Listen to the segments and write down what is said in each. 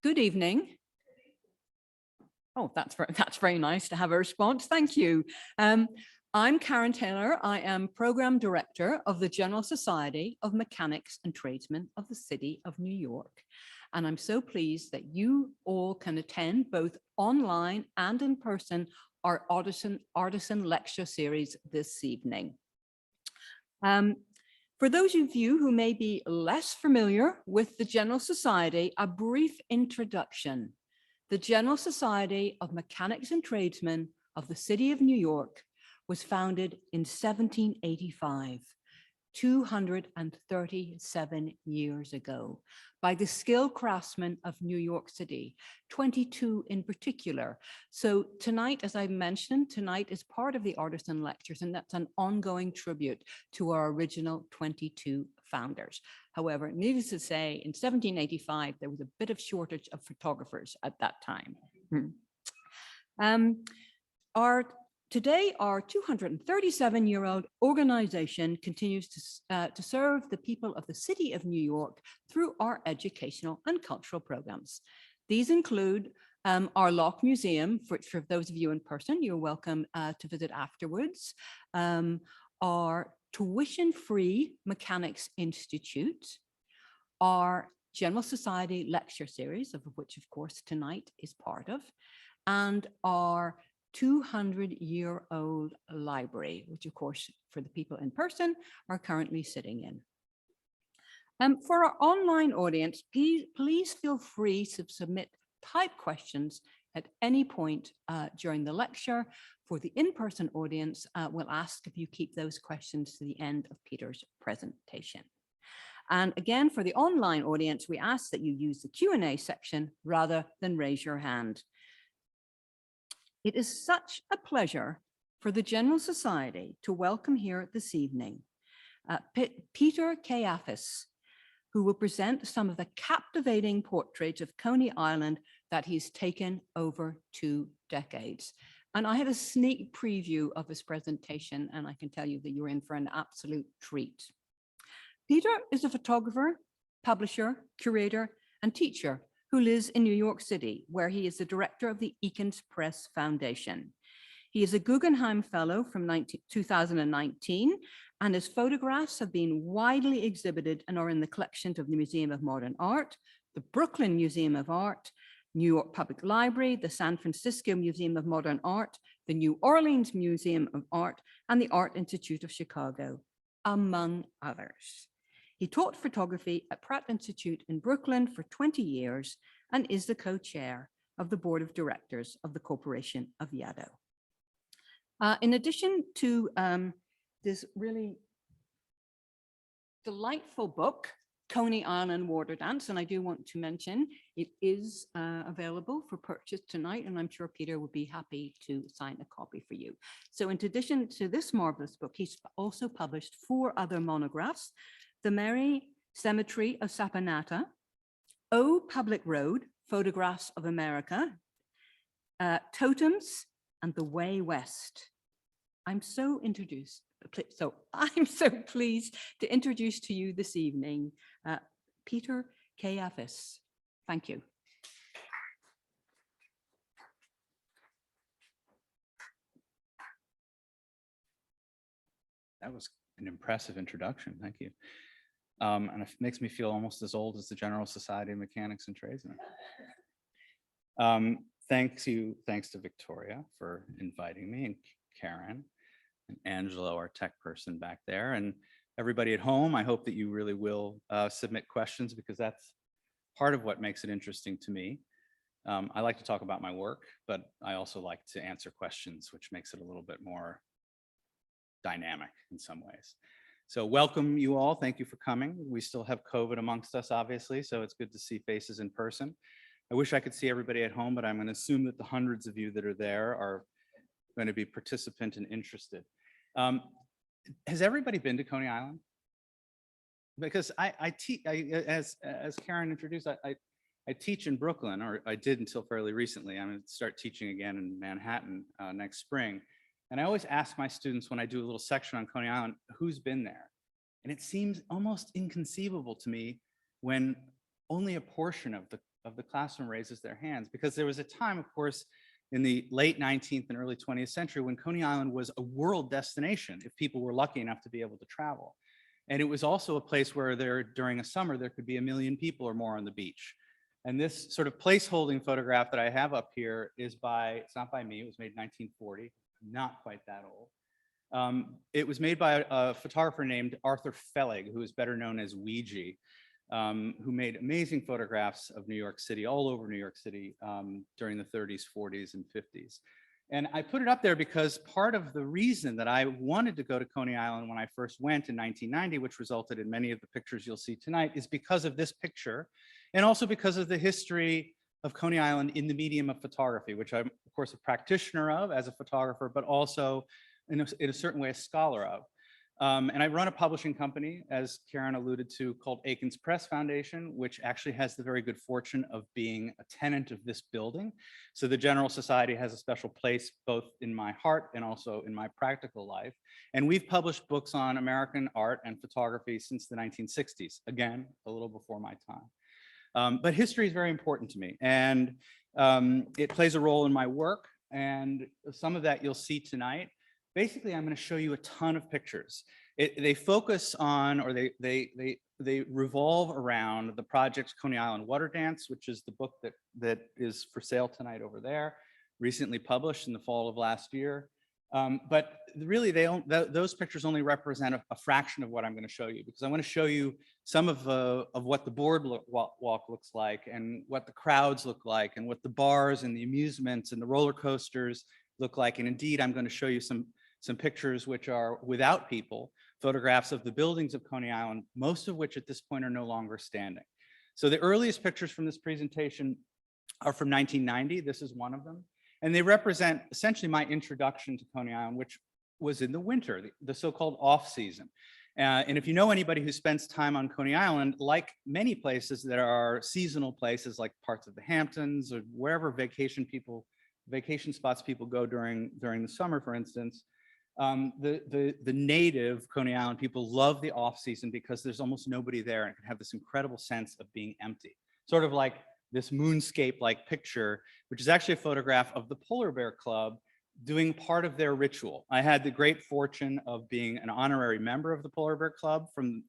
Good evening. Oh, that's very nice to have a response. Thank you. I'm Karen Taylor. I am Program Director of the General Society of Mechanics and Tradesmen of the City of New York. And I'm so pleased that you all can attend both online and in person our Artisan Lecture Series this evening. For those of you who may be less familiar with the General Society, a brief introduction. The General Society of Mechanics and Tradesmen of the City of New York was founded in 1785, 237 years ago, by the skilled craftsmen of New York City, 22 in particular. So tonight, as I mentioned, tonight is part of the Artisan Lectures, and that's an ongoing tribute to our original 22 founders. However, needless to say, in 1785, there was a bit of shortage of photographers at that time. Today, our 237-year-old organization continues to serve the people of the City of New York through our educational and cultural programs. These include our Locke Museum, for those of you in person, you're welcome to visit afterwards. Our tuition-free Mechanics Institute, our General Society Lecture Series, of which, of course, tonight is part of, and our 200-year-old library, which of course, for the people in person, are currently sitting in. For our online audience, please feel free to submit type questions at any point during the lecture. For the in-person audience, we'll ask if you keep those questions to the end of Peter's presentation. And again, for the online audience, we ask that you use the Q&A section rather than raise your hand. It is such a pleasure for the General Society to welcome here this evening Peter Kayafas, who will present some of the captivating portraits of Coney Island that he's taken over 2 decades. And I had a sneak preview of his presentation, and I can tell you that you're in for an absolute treat. Peter is a photographer, publisher, curator, and teacher who lives in New York City, where he is the director of the Eakins Press Foundation. He is a Guggenheim Fellow from 2019, and his photographs have been widely exhibited and are in the collections of the Museum of Modern Art, the Brooklyn Museum of Art, New York Public Library, the San Francisco Museum of Modern Art, the New Orleans Museum of Art, and the Art Institute of Chicago, among others. He taught photography at Pratt Institute in Brooklyn for 20 years and is the co-chair of the board of directors of the Corporation of Yaddo. In addition to this really delightful book, Coney Island Waterdance, and I do want to mention it is available for purchase tonight, and I'm sure Peter would be happy to sign a copy for you. So in addition to this marvelous book, he's also published 4 other monographs: The Merry Cemetery of Sapanata, O Public Road, Photographs of America, Totems, and The Way West. I'm so pleased to introduce to you this evening Peter Kayafas. Thank you. That was an impressive introduction. Thank you. And it makes me feel almost as old as the General Society of Mechanics and Tradesmen. Thanks to Victoria for inviting me, and Karen and Angelo, our tech person back there, and everybody at home. I hope that you really will submit questions, because that's part of what makes it interesting to me. I like to talk about my work, but I also like to answer questions, which makes it a little bit more dynamic in some ways. So welcome you all. Thank you for coming. We still have COVID amongst us, obviously, so it's good to see faces in person. I wish I could see everybody at home, but I'm going to assume that the hundreds of you that are there are going to be participant and interested. Has everybody been to Coney Island? Because as Karen introduced, I teach in Brooklyn, or I did until fairly recently. I'm going to start teaching again in Manhattan next spring. And I always ask my students when I do a little section on Coney Island, who's been there? And it seems almost inconceivable to me when only a portion of the of the classroom raises their hands, because there was a time, of course, in the late 19th and early 20th century when Coney Island was a world destination if people were lucky enough to be able to travel. And it was also a place where during a summer, there could be 1 million people or more on the beach. And this sort of place-holding photograph that I have up here is it's not by me, it was made in 1940, not quite that old. It was made by a photographer named Arthur Fellig, who is better known as Ouija, who made amazing photographs of New York City, all over New York City during the 30s, 40s, and 50s. And I put it up there because part of the reason that I wanted to go to Coney Island when I first went in 1990, which resulted in many of the pictures you'll see tonight, is because of this picture, and also because of the history of Coney Island in the medium of photography, which I'm, of course, a practitioner of as a photographer, but also in a certain way a scholar of. And I run a publishing company, as Karen alluded to, called Aiken's Press Foundation, which actually has the very good fortune of being a tenant of this building. So the General Society has a special place both in my heart and also in my practical life. And we've published books on American art and photography since the 1960s, again, a little before my time. But history is very important to me, and it plays a role in my work, and some of that you'll see tonight. Basically, I'm going to show you a ton of pictures. They focus on, or they revolve around the project Coney Island Waterdance, which is the book that is for sale tonight over there, recently published in the fall of last year. But really, those pictures only represent a fraction of what I'm going to show you, because I want to show you some of what the boardwalk looks like, and what the crowds look like, and what the bars and the amusements and the roller coasters look like. And indeed, I'm going to show you some pictures which are without people, photographs of the buildings of Coney Island, most of which at this point are no longer standing. So the earliest pictures from this presentation are from 1990. This is one of them. And they represent essentially my introduction to Coney Island, which was in the winter, the so-called off-season. And if you know anybody who spends time on Coney Island, like many places that are seasonal places, like parts of the Hamptons or wherever vacation spots people go during the summer, for instance, the native Coney Island people love the off season because there's almost nobody there, and it can have this incredible sense of being empty. Sort of like this moonscape-like picture, which is actually a photograph of the Polar Bear Club doing part of their ritual. I had the great fortune of being an honorary member of the Polar Bear Club from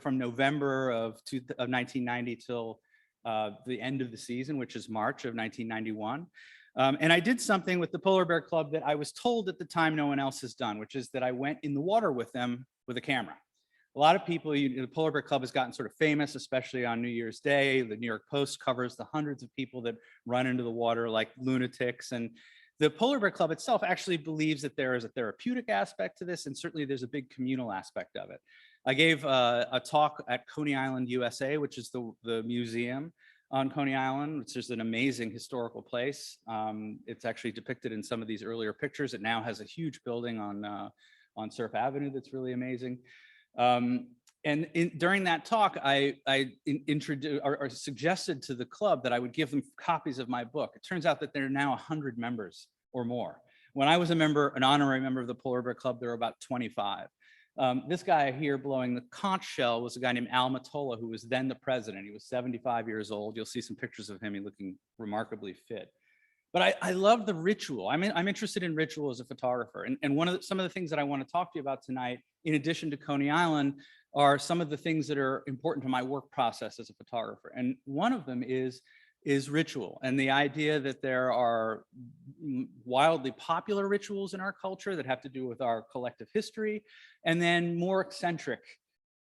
November of 1990 till the end of the season, which is March of 1991. And I did something with the Polar Bear Club that I was told at the time no one else has done, which is that I went in the water with them with a camera. A lot of people, the Polar Bear Club has gotten sort of famous, especially on New Year's Day. The New York Post covers the hundreds of people that run into the water like lunatics. And the Polar Bear Club itself actually believes that there is a therapeutic aspect to this, and certainly there's a big communal aspect of it. I gave a talk at Coney Island, USA, which is the museum on Coney Island, which is an amazing historical place. It's actually depicted in some of these earlier pictures. It now has a huge building on Surf Avenue that's really amazing. And during that talk, I introduced or suggested to the club that I would give them copies of my book. It turns out that there are now 100 members or more. When I was an honorary member of the Polar Bear Club, there were about 25. This guy here blowing the conch shell was a guy named Al Matola, who was then the president. He was 75 years old. You'll see some pictures of him. He's looking remarkably fit. But I love the ritual. I'm interested in ritual as a photographer. And some of the things that I want to talk to you about tonight, in addition to Coney Island, are some of the things that are important to my work process as a photographer. And one of them is ritual, and the idea that there are wildly popular rituals in our culture that have to do with our collective history, and then more eccentric,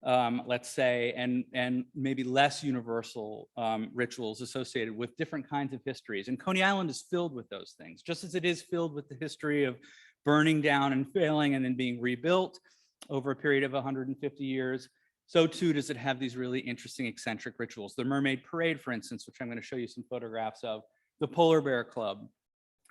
let's say, and maybe less universal rituals associated with different kinds of histories. And Coney Island is filled with those things, just as it is filled with the history of burning down and failing and then being rebuilt over a period of 150 years. So too does it have these really interesting eccentric rituals. The Mermaid Parade, for instance, which I'm going to show you some photographs of, the Polar Bear Club,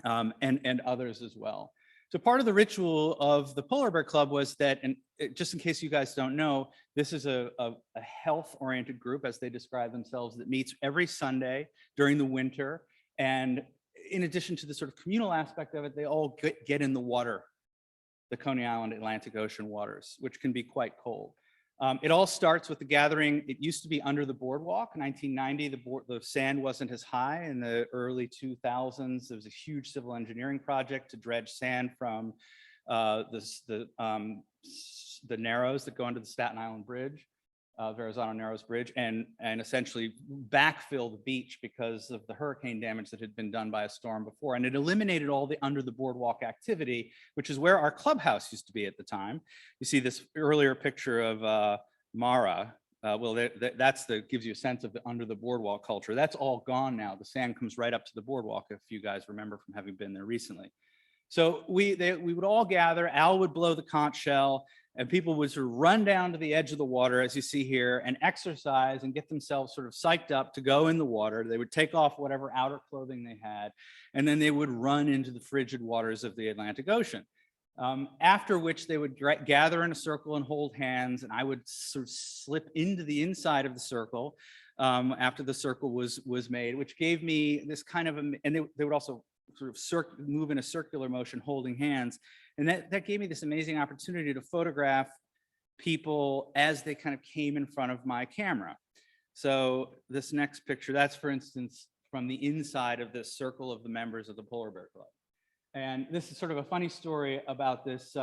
and others as well. So part of the ritual of the Polar Bear Club was that, and just in case you guys don't know, this is a health-oriented group, as they describe themselves, that meets every Sunday during the winter. And in addition to the sort of communal aspect of it, they all get in the water, the Coney Island Atlantic Ocean waters, which can be quite cold. It all starts with the gathering. It used to be under the boardwalk. In 1990, the sand wasn't as high. In the early 2000s, there was a huge civil engineering project to dredge sand from the narrows that go under the Staten Island Bridge, Verrazano Narrows Bridge, and essentially backfill the beach because of the hurricane damage that had been done by a storm before. And it eliminated all the under the boardwalk activity, which is where our clubhouse used to be at the time. You see this earlier picture of Mara. That's gives you a sense of the under the boardwalk culture. That's all gone now. The sand comes right up to the boardwalk, if you guys remember from having been there recently. So we would all gather. Al would blow the conch shell, and people would sort of run down to the edge of the water, as you see here, and exercise and get themselves sort of psyched up to go in the water. They would take off whatever outer clothing they had, and then they would run into the frigid waters of the Atlantic Ocean. After which they would gather in a circle and hold hands, and I would sort of slip into the inside of the circle after the circle was made, which gave me this kind of, and they would also sort of move in a circular motion holding hands. And that gave me this amazing opportunity to photograph people as they kind of came in front of my camera. So this next picture, that's for instance, from the inside of this circle of the members of the Polar Bear Club. And this is sort of a funny story about this.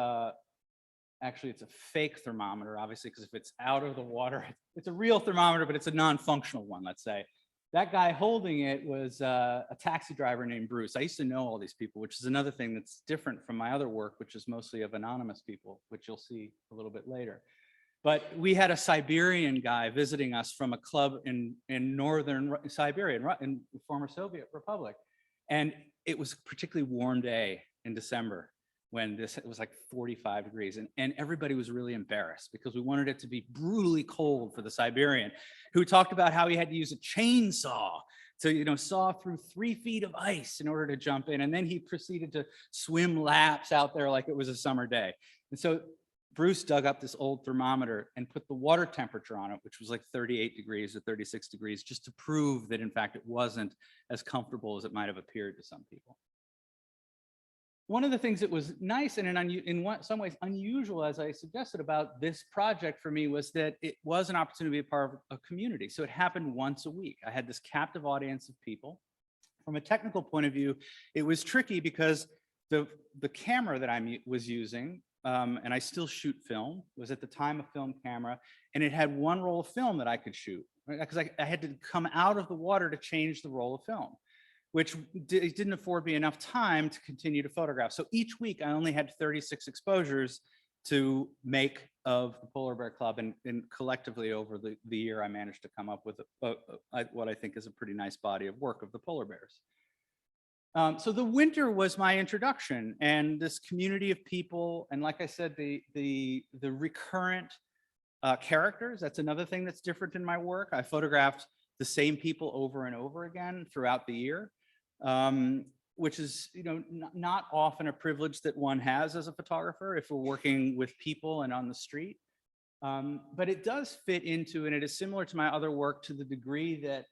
Actually, it's a fake thermometer, obviously, because if it's out of the water, it's a real thermometer, but it's a non-functional one, let's say. That guy holding it was a taxi driver named Bruce. I used to know all these people, which is another thing that's different from my other work, which is mostly of anonymous people, which you'll see a little bit later. But we had a Siberian guy visiting us from a club in northern Siberia, in the former Soviet Republic. And it was a particularly warm day in December when it was like 45 degrees. And everybody was really embarrassed because we wanted it to be brutally cold for the Siberian, who talked about how he had to use a chainsaw to saw through 3 feet of ice in order to jump in. And then he proceeded to swim laps out there like it was a summer day. And so Bruce dug up this old thermometer and put the water temperature on it, which was like 38 degrees or 36 degrees, just to prove that in fact it wasn't as comfortable as it might have appeared to some people. One of the things that was nice and in some ways unusual, as I suggested, about this project for me was that it was an opportunity to be a part of a community. So it happened once a week. I had this captive audience of people. From a technical point of view, it was tricky because the camera that I was using, and I still shoot film, was at the time a film camera, and it had one roll of film that I could shoot, right? Because I had to come out of the water to change the roll of film, which didn't afford me enough time to continue to photograph. So each week I only had 36 exposures to make of the Polar Bear Club, and collectively over the year I managed to come up with what I think is a pretty nice body of work of the polar bears. So the winter was my introduction, and this community of people, and like I said, the recurrent characters. That's another thing that's different in my work. I photographed the same people over and over again throughout the year, which is not often a privilege that one has as a photographer if we're working with people and on the street. But it does fit into, and it is similar to my other work to the degree that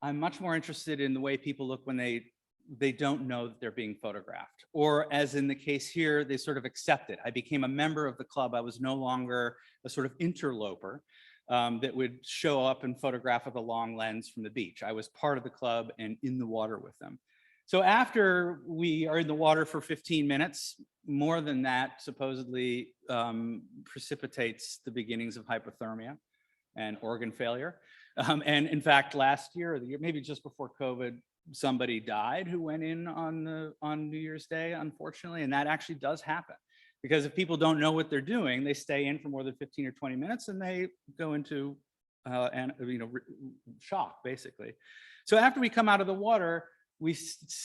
I'm much more interested in the way people look when they don't know that they're being photographed, or as in the case here, they sort of accept it. I became a member of the club. I was no longer a sort of interloper that would show up and photograph with a long lens from the beach. I was part of the club and in the water with them. So after we are in the water for 15 minutes, more than that supposedly precipitates the beginnings of hypothermia and organ failure. And in fact, last year, or the year, maybe just before COVID, somebody died who went in on New Year's Day, unfortunately, and that actually does happen. Because if people don't know what they're doing, they stay in for more than 15 or 20 minutes and they go into shock, basically. So after we come out of the water, we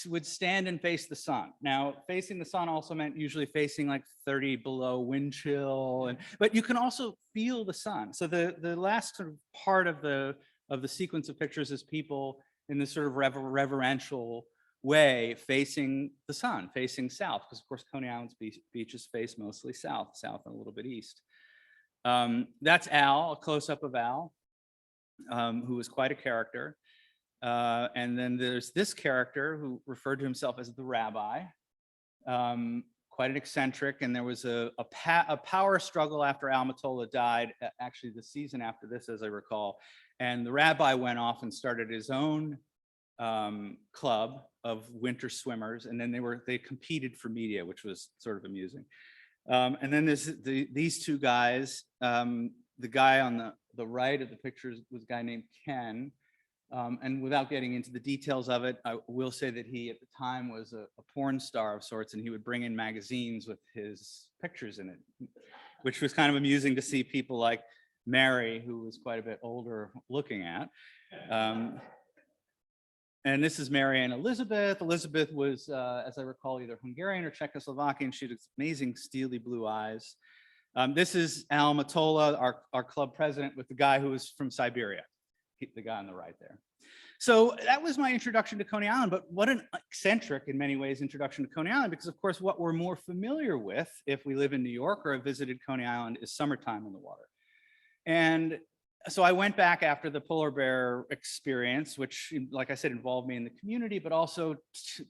would stand and face the sun. Now, facing the sun also meant usually facing like 30 below wind chill, but you can also feel the sun. So the last sort of part of the sequence of pictures is people in this sort of reverential way facing the sun, facing south, because of course Coney Island's beaches face mostly south and a little bit east. That's Al, a close-up of Al, who was quite a character. And then there's this character who referred to himself as the rabbi, quite an eccentric, and there was a power struggle after Al Mottola died, actually the season after this, as I recall. And the rabbi went off and started his own club of winter swimmers, and then they competed for media, which was sort of amusing. And then there's these two guys. The guy on the right of the pictures was a guy named Ken. And without getting into the details of it, I will say that he at the time was a porn star of sorts, and he would bring in magazines with his pictures in it, which was kind of amusing to see people like Mary, who was quite a bit older, looking at. And this is Mary and Elizabeth. Elizabeth was, as I recall, either Hungarian or Czechoslovakian. She had steely steely blue eyes. This is Al Mottola, our club president, with the guy who was from Siberia. The guy on the right there. So that was my introduction to Coney Island, but what an eccentric, in many ways, introduction to Coney Island, because of course, what we're more familiar with if we live in New York or have visited Coney Island is summertime in the water. And so I went back after the polar bear experience, which, like I said, involved me in the community, but also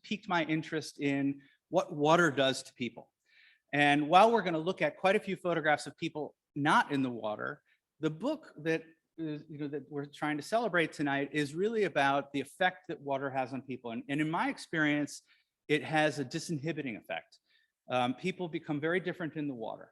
piqued my interest in what water does to people. And while we're going to look at quite a few photographs of people not in the water, the book that that we're trying to celebrate tonight is really about the effect that water has on people. And in my experience, it has a disinhibiting effect. People become very different in the water.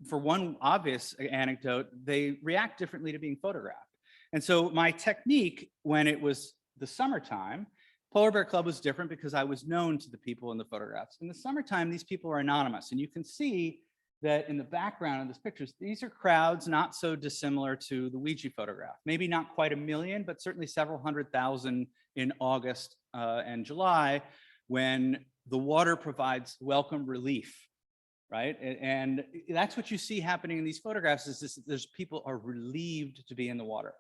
For one obvious anecdote, they react differently to being photographed. And so my technique when it was the summertime, Polar Bear Club was different because I was known to the people in the photographs. In the summertime, these people are anonymous, and you can see that in the background of these pictures, these are crowds not so dissimilar to the Ouija photograph. Maybe not quite 1 million, but certainly several 100,000 in August and July, when the water provides welcome relief, right? And that's what you see happening in these photographs, is there's people are relieved to be in the water.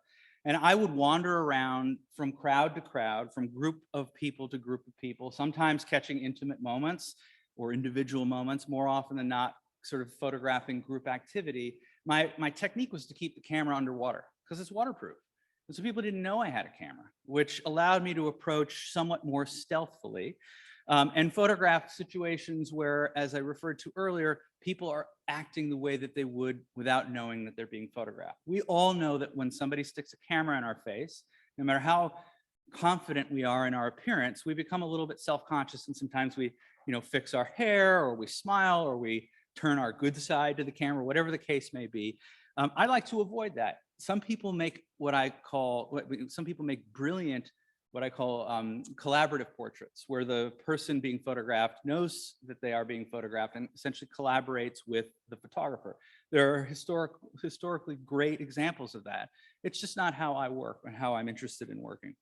And I would wander around from crowd to crowd, from group of people to group of people, sometimes catching intimate moments or individual moments, more often than not, sort of photographing group activity. My technique was to keep the camera underwater because it's waterproof. And so people didn't know I had a camera, which allowed me to approach somewhat more stealthily and photograph situations where, as I referred to earlier, people are acting the way that they would without knowing that they're being photographed. We all know that when somebody sticks a camera in our face, no matter how confident we are in our appearance, we become a little bit self-conscious, and sometimes we, fix our hair, or we smile, or we turn our good side to the camera, whatever the case may be. I like to avoid that. Some people make brilliant, what I call collaborative portraits, where the person being photographed knows that they are being photographed and essentially collaborates with the photographer. There are historically great examples of that. It's just not how I work and how I'm interested in working.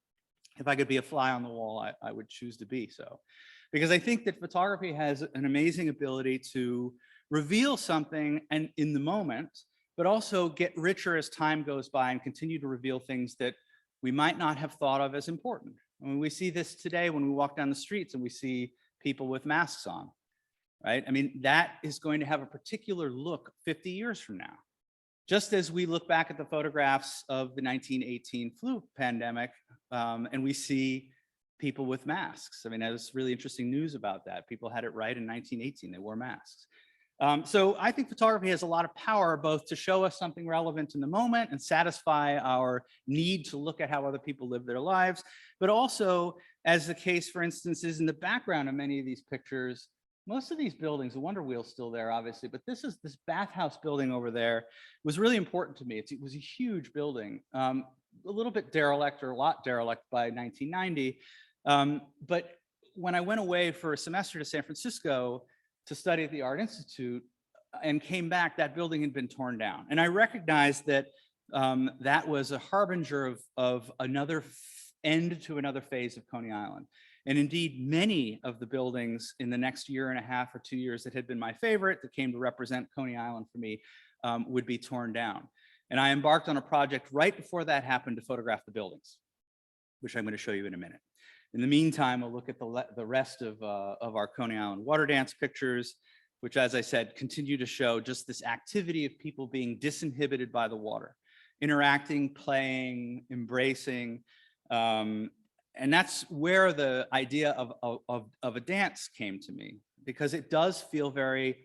If I could be a fly on the wall, I would choose to be so. Because I think that photography has an amazing ability to reveal something and in the moment, but also get richer as time goes by and continue to reveal things that we might not have thought of as important. I mean, we see this today when we walk down the streets and we see people with masks on, right? I mean, that is going to have a particular look 50 years from now. Just as we look back at the photographs of the 1918 flu pandemic and we see people with masks. I mean, there's really interesting news about that. People had it right in 1918, they wore masks. So I think photography has a lot of power, both to show us something relevant in the moment and satisfy our need to look at how other people live their lives, but also, as the case, for instance, is in the background of many of these pictures. Most of these buildings, the Wonder Wheel's still there, obviously, but this bathhouse building over there was really important to me. It was a huge building, a little bit derelict, or a lot derelict by 1990. But when I went away for a semester to San Francisco to study at the Art Institute and came back, that building had been torn down. And I recognized that that was a harbinger of another end to another phase of Coney Island. And indeed, many of the buildings in the next year and a half or 2 years that had been my favorite, that came to represent Coney Island for me, would be torn down. And I embarked on a project right before that happened to photograph the buildings, which I'm going to show you in a minute. In the meantime, we'll look at the rest of our Coney Island Waterdance pictures, which, as I said, continue to show just this activity of people being disinhibited by the water, interacting, playing, embracing. And that's where the idea of a dance came to me. because it does feel very,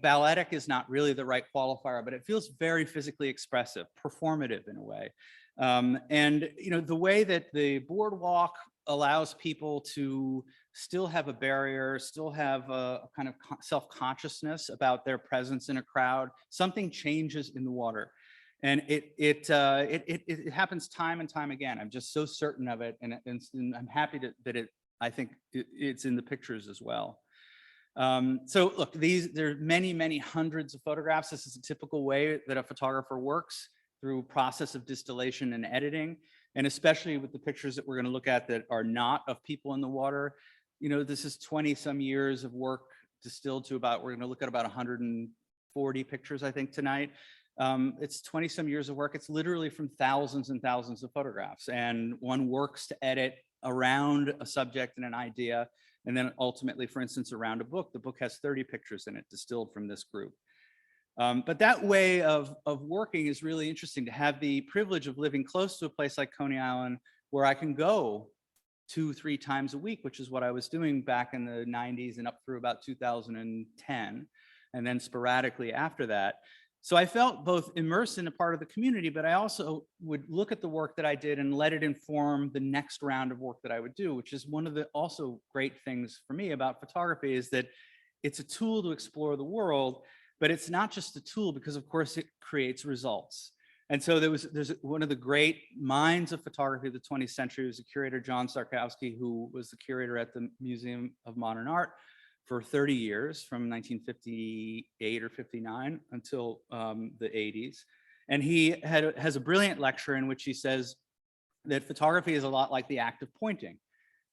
balletic is not really the right qualifier, but it feels very physically expressive, performative in a way. And the way that the boardwalk allows people to still have a barrier, still have a kind of self-consciousness about their presence in a crowd. Something changes in the water, and it happens time and time again. I'm just so certain of it, and I'm happy that I think it's in the pictures as well. So look, there are many hundreds of photographs. This is a typical way that a photographer works, through process of distillation and editing, and especially with the pictures that we're going to look at that are not of people in the water. This is 20 some years of work distilled to we're going to look at about 140 pictures, I think, tonight. It's 20 some years of work. It's literally from thousands and thousands of photographs, and one works to edit around a subject and an idea. And then ultimately, for instance, around a book, the book has 30 pictures in it distilled from this group. But that way of working is really interesting, to have the privilege of living close to a place like Coney Island, where I can go 2-3 times a week, which is what I was doing back in the 90s and up through about 2010, and then sporadically after that. So I felt both immersed in a part of the community, but I also would look at the work that I did and let it inform the next round of work that I would do, which is one of the also great things for me about photography, is that it's a tool to explore the world, but it's not just a tool, because of course it creates results. And so there's one of the great minds of photography of the 20th century was the curator, John Szarkowski, who was the curator at the Museum of Modern Art for 30 years, from 1958 or 59 until the 80s. And he has a brilliant lecture in which he says that photography is a lot like the act of pointing.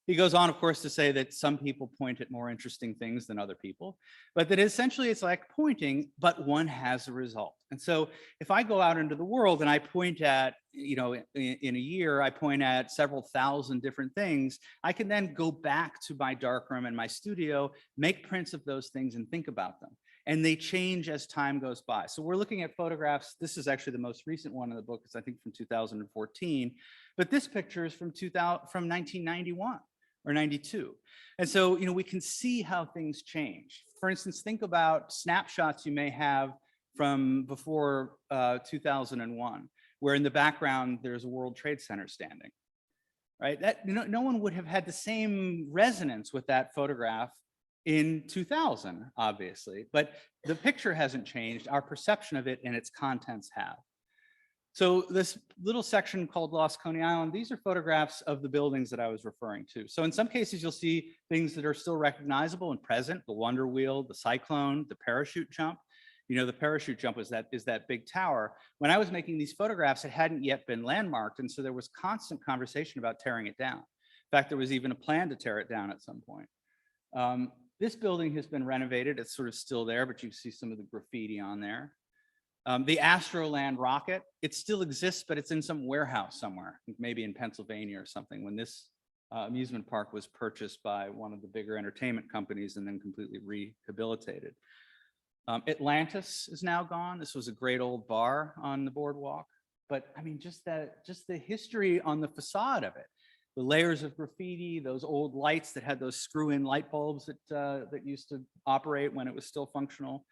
He goes on, of course, to say that some people point at more interesting things than other people, but that essentially it's like pointing, but one has a result. And so if I go out into the world and I point at, in a year, I point at several thousand different things, I can then go back to my darkroom and my studio, make prints of those things and think about them. And they change as time goes by. So we're looking at photographs. This is actually the most recent one in the book. It's, I think, from 2014. But this picture is from 1991. Or 92. And so, we can see how things change. For instance, think about snapshots you may have from before 2001, where in the background, there's a World Trade Center standing, right? That, no one would have had the same resonance with that photograph in 2000, obviously, but the picture hasn't changed. Our perception of it and its contents have. So this little section called Lost Coney Island, these are photographs of the buildings that I was referring to. So in some cases, you'll see things that are still recognizable and present: the Wonder Wheel, the Cyclone, the parachute jump. The parachute jump is that big tower. When I was making these photographs, it hadn't yet been landmarked, and so there was constant conversation about tearing it down. In fact, there was even a plan to tear it down at some point. This building has been renovated. It's sort of still there, but you see some of the graffiti on there. The Astroland rocket, it still exists, but it's in some warehouse somewhere, maybe in Pennsylvania or something, when this amusement park was purchased by one of the bigger entertainment companies and then completely rehabilitated. Atlantis is now gone. This was a great old bar on the boardwalk, but I mean, just the history on the facade of it, the layers of graffiti, those old lights that had those screw-in light bulbs that used to operate when it was still functional.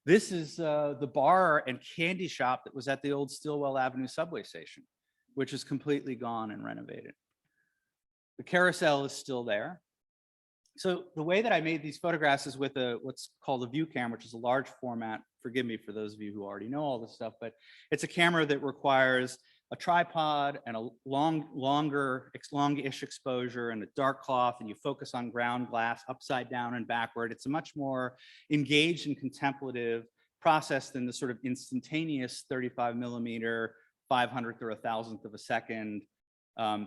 This is the bar and candy shop that was at the old Stillwell Avenue subway station, which is completely gone and renovated. The carousel is still there. So the way that I made these photographs is with what's called a view camera, which is a large format. Forgive me for those of you who already know all this stuff, but it's a camera that requires a tripod and a longish exposure and a dark cloth, and you focus on ground glass upside down and backward. It's a much more engaged and contemplative process than the sort of instantaneous 35 millimeter, 500th or 1,000th of a second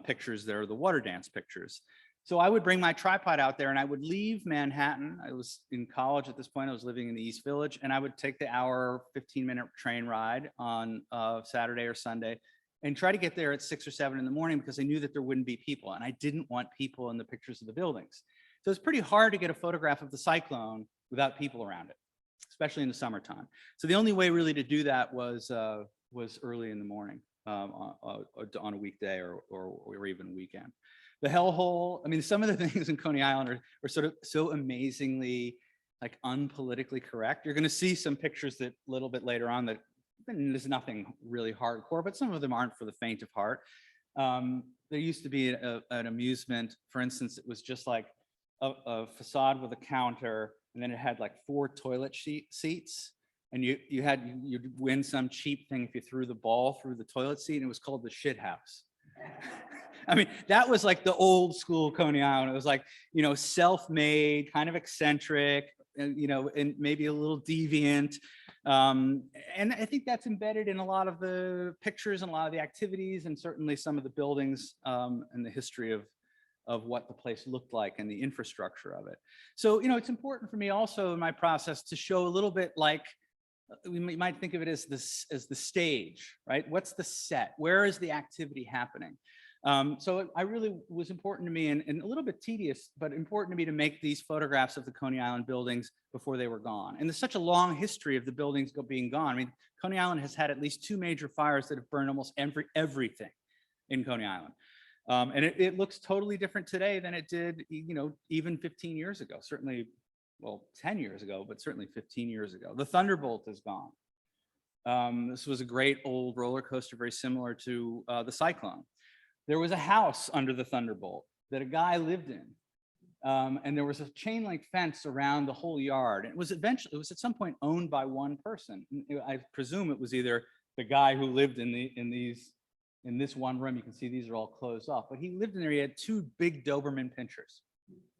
pictures that are the Waterdance pictures. So I would bring my tripod out there and I would leave Manhattan. I was in college at this point. I was living in the East Village, and I would take the hour, 15-minute train ride on Saturday or Sunday and try to get there at 6 or 7 in the morning, because I knew that there wouldn't be people, and I didn't want people in the pictures of the buildings. So it's pretty hard to get a photograph of the Cyclone without people around it, especially in the summertime. So the only way really to do that was early in the morning on a weekday or even a weekend. the hellhole. I mean, some of the things in Coney Island are sort of so amazingly like unpolitically correct. You're going to see some pictures that a little bit later on that there's nothing really hardcore, but some of them aren't for the faint of heart. There used to be an amusement, for instance, it was just like a facade with a counter, and then it had like 4 toilet seats, and you'd win some cheap thing if you threw the ball through the toilet seat, and it was called the shit house. I mean, that was like the old school Coney Island. It was like, you know, self-made, kind of eccentric, you know, and maybe a little deviant. And I think that's embedded in a lot of the pictures and a lot of the activities, and certainly some of the buildings and the history of what the place looked like and the infrastructure of it. So, you know, it's important for me also in my process to show a little bit like, we might think of it as the stage, right? What's the set? Where is the activity happening? So I really was important to me and a little bit tedious, but important to me to make these photographs of the Coney Island buildings before they were gone. And there's such a long history of the buildings being gone. I mean, Coney Island has had at least 2 major fires that have burned almost everything in Coney Island. And it looks totally different today than it did, you know, even 15 years ago, certainly, well, 10 years ago, but certainly 15 years ago. The Thunderbolt is gone. This was a great old roller coaster, very similar to the Cyclone. There was a house under the Thunderbolt that a guy lived in. And there was a chain link fence around the whole yard. And it was at some point owned by one person. I presume it was either the guy who lived in this one room. You can see these are all closed off, but he lived in there. He had 2 big Doberman pinschers.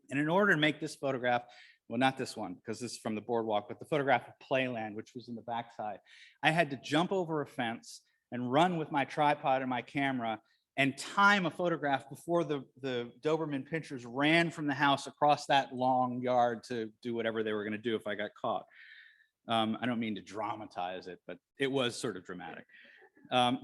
And in order to make this photograph, well, not this one, because this is from the boardwalk, but the photograph of Playland, which was in the backside, I had to jump over a fence and run with my tripod and my camera and time a photograph before the Doberman pinschers ran from the house across that long yard to do whatever they were going to do if I got caught. I don't mean to dramatize it, but it was sort of dramatic.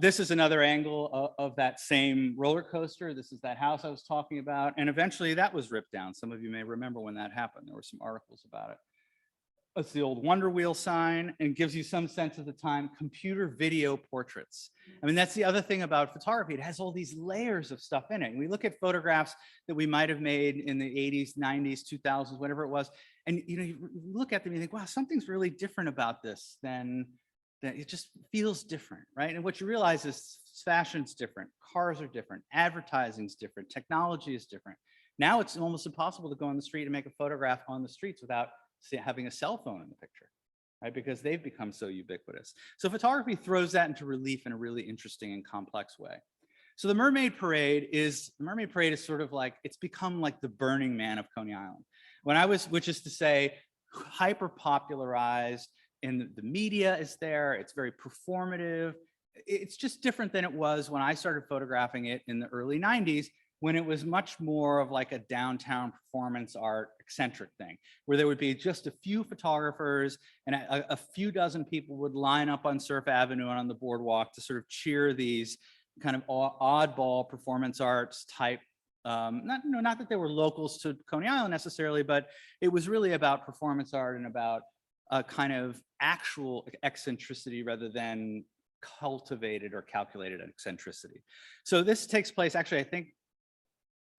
This is another angle of that same roller coaster. This is that house I was talking about. And eventually that was ripped down. Some of you may remember when that happened. There were some articles about it. It's the old Wonder Wheel sign and gives you some sense of the time. Computer video portraits. I mean, that's the other thing about photography. It has all these layers of stuff in it. And we look at photographs that we might have made in the 80s, 90s, 2000s, whatever it was. And you know, you look at them and you think, wow, something's really different about this than it just feels different, right? And what you realize is fashion's different, cars are different, advertising's different, technology is different. Now it's almost impossible to go on the street and make a photograph on the streets without having a cell phone in the picture, right? Because they've become so ubiquitous. So photography throws that into relief in a really interesting and complex way. So the Mermaid Parade is sort of like, it's become like the Burning Man of Coney Island. Which is to say, hyper popularized, and the media is there, it's very performative. It's just different than it was when I started photographing it in the early 90s, when it was much more of like a downtown performance art eccentric thing, where there would be just a few photographers and a few dozen people would line up on Surf Avenue and on the boardwalk to sort of cheer these kind of oddball performance arts type. Not that they were locals to Coney Island necessarily, but it was really about performance art and about a kind of actual eccentricity rather than cultivated or calculated eccentricity. So this takes place, actually, I think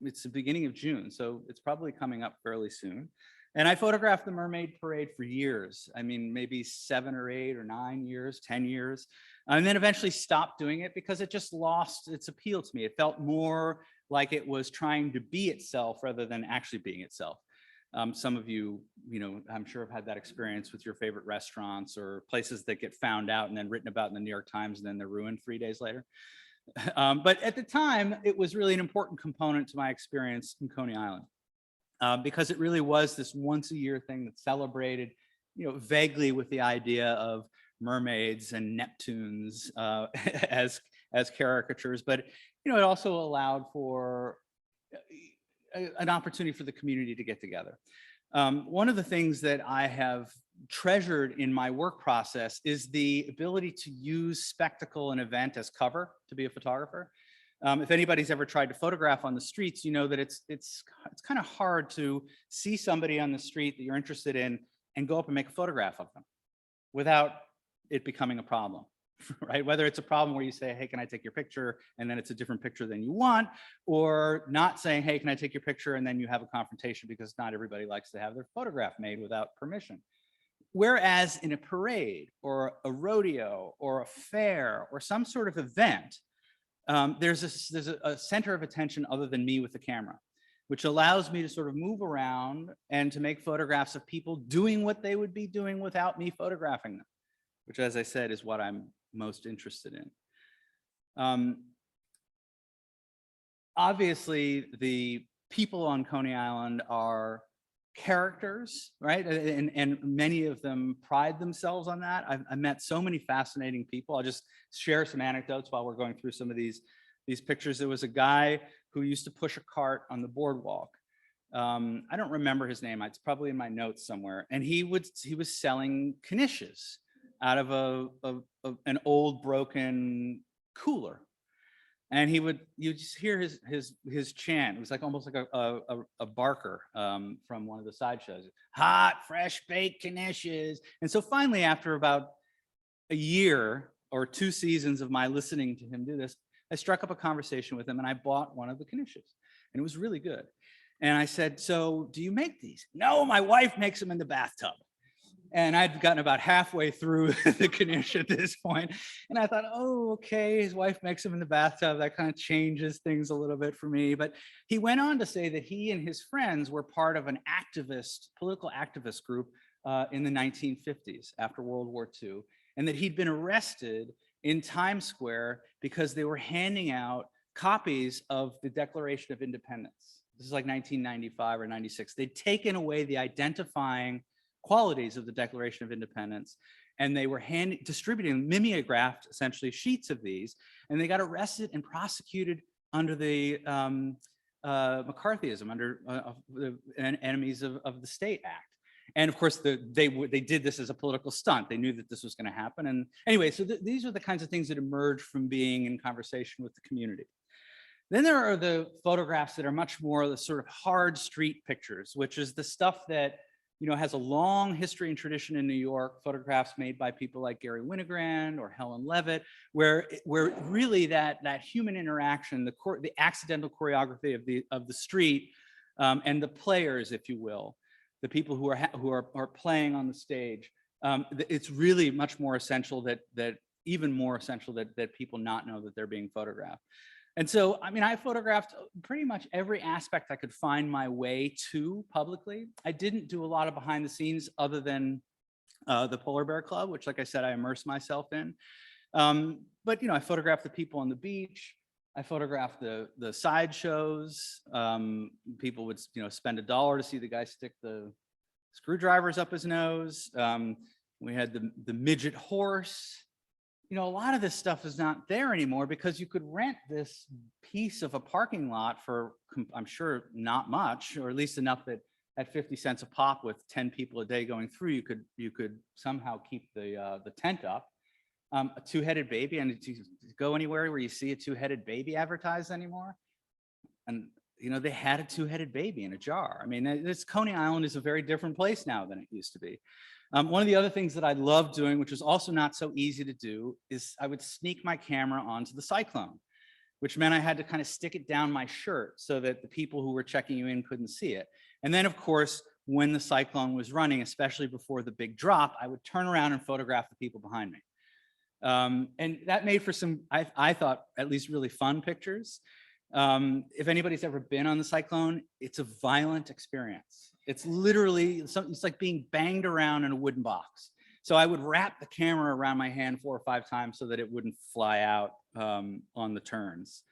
it's the beginning of June, so it's probably coming up fairly soon. And I photographed the Mermaid Parade for years. I mean, maybe 7 or 8 or 9 years, 10 years, and then eventually stopped doing it because it just lost its appeal to me. It felt more like it was trying to be itself rather than actually being itself. Some of you, I'm sure have had that experience with your favorite restaurants or places that get found out and then written about in the New York Times and then they're ruined 3 days later. But at the time, it was really an important component to my experience in Coney Island because it really was this once a year thing that celebrated, vaguely with the idea of mermaids and Neptunes as caricatures, but it also allowed for an opportunity for the community to get together. One of the things that I have treasured in my work process is the ability to use spectacle and event as cover to be a photographer. If anybody's ever tried to photograph on the streets, you know that it's kind of hard to see somebody on the street that you're interested in and go up and make a photograph of them without it becoming a problem. right? Whether it's a problem where you say, hey, can I take your picture? And then it's a different picture than you want, or not saying, hey, can I take your picture? And then you have a confrontation because not everybody likes to have their photograph made without permission. Whereas in a parade or a rodeo or a fair or some sort of event, there's a center of attention other than me with the camera, which allows me to sort of move around and to make photographs of people doing what they would be doing without me photographing them, which, as I said, is what I'm most interested in. Obviously, the people on Coney Island are characters, right? And many of them pride themselves on that. I met so many fascinating people. I'll just share some anecdotes while we're going through some of these pictures. There was a guy who used to push a cart on the boardwalk. I don't remember his name. It's probably in my notes somewhere. And he was selling knishes out of an old broken cooler. And you just hear his chant. It was like almost like a barker from one of the sideshows. Hot, fresh baked knishes. And so finally, after about a year or 2 seasons of my listening to him do this, I struck up a conversation with him and I bought one of the knishes. And it was really good. And I said, so do you make these? No, my wife makes them in the bathtub. And I'd gotten about halfway through the knish at this point. And I thought, oh, okay, his wife makes them in the bathtub. That kind of changes things a little bit for me. But he went on to say that he and his friends were part of an political activist group in the 1950s after World War II, and that he'd been arrested in Times Square because they were handing out copies of the Declaration of Independence. This is like 1995 or 96. They'd taken away the identifying qualities of the Declaration of Independence, and they were distributing mimeographed, essentially, sheets of these, and they got arrested and prosecuted under the McCarthyism, under the Enemies of the State Act. And of course, they did this as a political stunt. They knew that this was going to happen. And anyway, so these are the kinds of things that emerge from being in conversation with the community. Then there are the photographs that are much more the sort of hard street pictures, which is the stuff that has a long history and tradition in New York, photographs made by people like Gary Winogrand or Helen Levitt, where really that human interaction, the accidental choreography of the street, and the players, if you will, the people who are playing on the stage, it's really much more essential even more essential that people not know that they're being photographed. And so, I mean, I photographed pretty much every aspect I could find my way to publicly. I didn't do a lot of behind the scenes other than the Polar Bear Club, which, like I said, I immersed myself in. But, I photographed the people on the beach. I photographed the sideshows. People would, spend $1 to see the guy stick the screwdrivers up his nose. We had the midget horse. A lot of this stuff is not there anymore because you could rent this piece of a parking lot for, I'm sure, not much, or at least enough that at 50 cents a pop with 10 people a day going through, you could somehow keep the tent up. A two-headed baby, and do you go anywhere where you see a two-headed baby advertised anymore? And they had a two-headed baby in a jar. I mean, this Coney Island is a very different place now than it used to be. One of the other things that I loved doing, which was also not so easy to do, is I would sneak my camera onto the cyclone, which meant I had to kind of stick it down my shirt so that the people who were checking you in couldn't see it. And then, of course, when the cyclone was running, especially before the big drop, I would turn around and photograph the people behind me. And that made for some, I thought, at least really fun pictures. If anybody's ever been on the cyclone, it's a violent experience. It's literally, it's like being banged around in a wooden box. So I would wrap the camera around my hand 4 or 5 times so that it wouldn't fly out on the turns.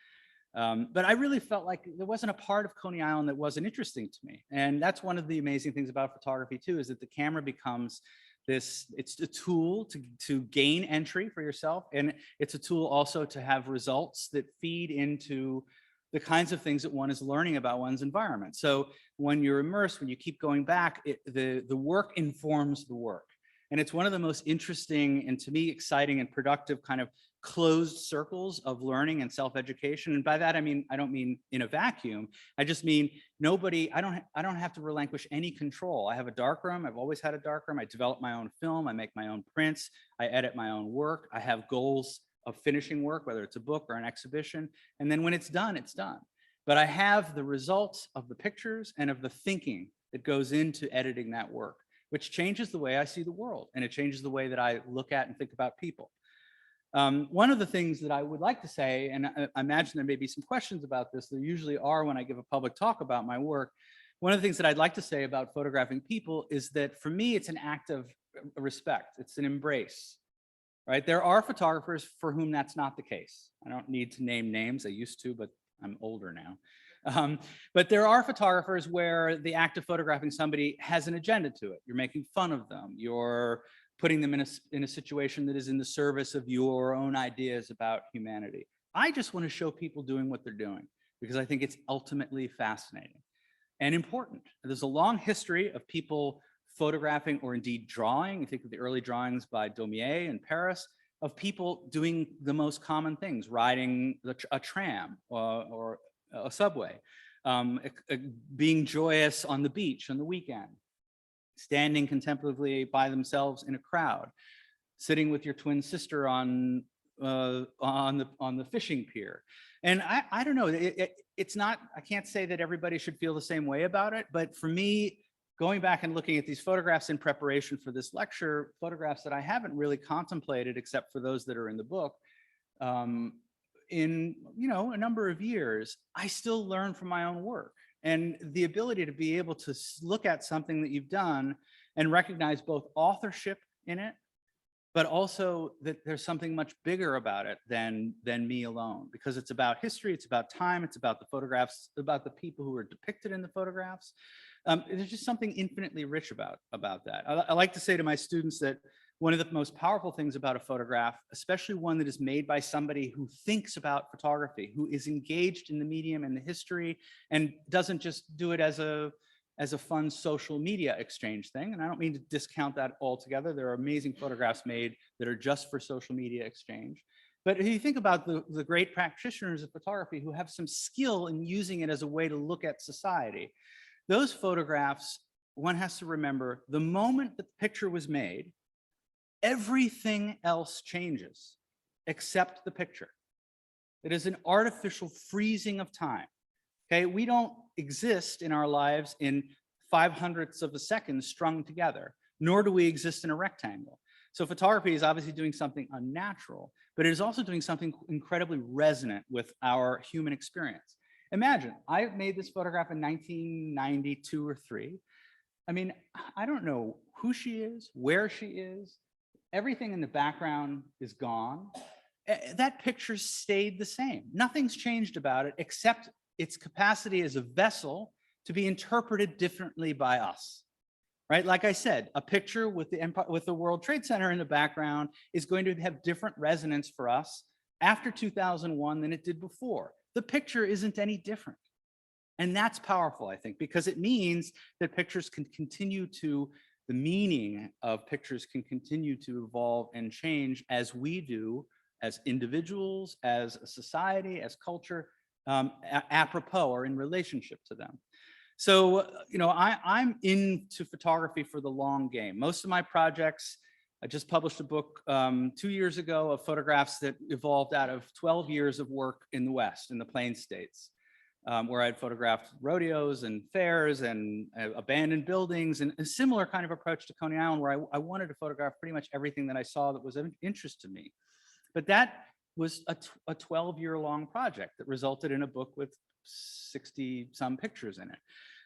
But I really felt like there wasn't a part of Coney Island that wasn't interesting to me. And that's one of the amazing things about photography too, is that the camera becomes it's a tool to gain entry for yourself. And it's a tool also to have results that feed into the kinds of things that one is learning about one's environment. So when you're immersed, when you keep going back, the work informs the work. And it's one of the most interesting and, to me, exciting and productive kind of closed circles of learning and self-education. And by that, I don't mean in a vacuum. I just mean I don't have to relinquish any control. I have a darkroom. I've always had a darkroom. I develop my own film. I make my own prints. I edit my own work. I have goals of finishing work, whether it's a book or an exhibition. And then when it's done, it's done. But I have the results of the pictures and of the thinking that goes into editing that work, which changes the way I see the world, and it changes the way that I look at and think about people. One of the things that I would like to say, and I imagine there may be some questions about this, there usually are when I give a public talk about my work. One of the things that I'd like to say about photographing people is that for me, it's an act of respect. It's an embrace, right? There are photographers for whom that's not the case. I don't need to name names. I used to, but I'm older now. But there are photographers where the act of photographing somebody has an agenda to it. You're making fun of them. You're putting them in a situation that is in the service of your own ideas about humanity. I just want to show people doing what they're doing because I think it's ultimately fascinating and important. There's a long history of people photographing or indeed drawing. You think of the early drawings by Daumier in Paris, of people doing the most common things, riding a tram or a subway, being joyous on the beach on the weekend, standing contemplatively by themselves in a crowd, sitting with your twin sister on the fishing pier. And I don't know, it's not, I can't say that everybody should feel the same way about it, but for me, going back and looking at these photographs in preparation for this lecture, photographs that I haven't really contemplated except for those that are in the book, in a number of years, I still learn from my own work. And the ability to be able to look at something that you've done and recognize both authorship in it, but also that there's something much bigger about it than me alone, because it's about history, it's about time, it's about the photographs, about the people who are depicted in the photographs. There's just something infinitely rich about that. I like to say to my students that one of the most powerful things about a photograph, especially one that is made by somebody who thinks about photography, who is engaged in the medium and the history, and doesn't just do it as a fun social media exchange thing. And I don't mean to discount that altogether. There are amazing photographs made that are just for social media exchange. But if you think about the great practitioners of photography who have some skill in using it as a way to look at society, those photographs, one has to remember, the moment that the picture was made, everything else changes except the picture. It is an artificial freezing of time. Okay, we don't exist in our lives in 500ths of a second strung together, nor do we exist in a rectangle. So photography is obviously doing something unnatural, but it is also doing something incredibly resonant with our human experience. Imagine, I made this photograph in 1992 or 3. I mean, I don't know who she is, where she is. Everything in the background is gone. That picture stayed the same. Nothing's changed about it except its capacity as a vessel to be interpreted differently by us, right? Like I said, a picture with the World Trade Center in the background is going to have different resonance for us after 2001 than it did before. The picture isn't any different. And that's powerful, I think, because it means that pictures can continue to, the meaning of pictures can continue to evolve and change as we do, as individuals, as a society, as culture, apropos or in relationship to them. So, I'm into photography for the long game. Most of my projects, I just published a book 2 years ago of photographs that evolved out of 12 years of work in the West, in the Plains States, where I'd photographed rodeos and fairs and abandoned buildings, and a similar kind of approach to Coney Island, where I wanted to photograph pretty much everything that I saw that was of interest to me. But that was a 12-year-long project that resulted in a book with 60-some pictures in it.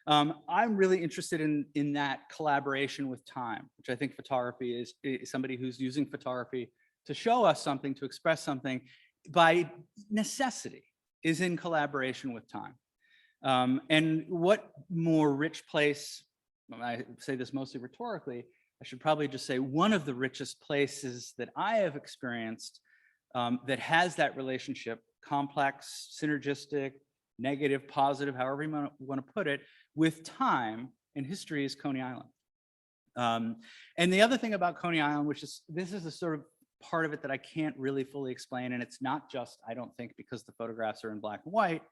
I'm really interested in that collaboration with time, which I think photography is somebody who's using photography to show us something, to express something by necessity, is in collaboration with time. And what more rich place, I say this mostly rhetorically, I should probably just say one of the richest places that I have experienced that has that relationship, complex, synergistic, negative, positive, however you want to put it, with time and history, is Coney Island. And the other thing about Coney Island, this is a sort of part of it that I can't really fully explain. And it's not just, I don't think, because the photographs are in black and white.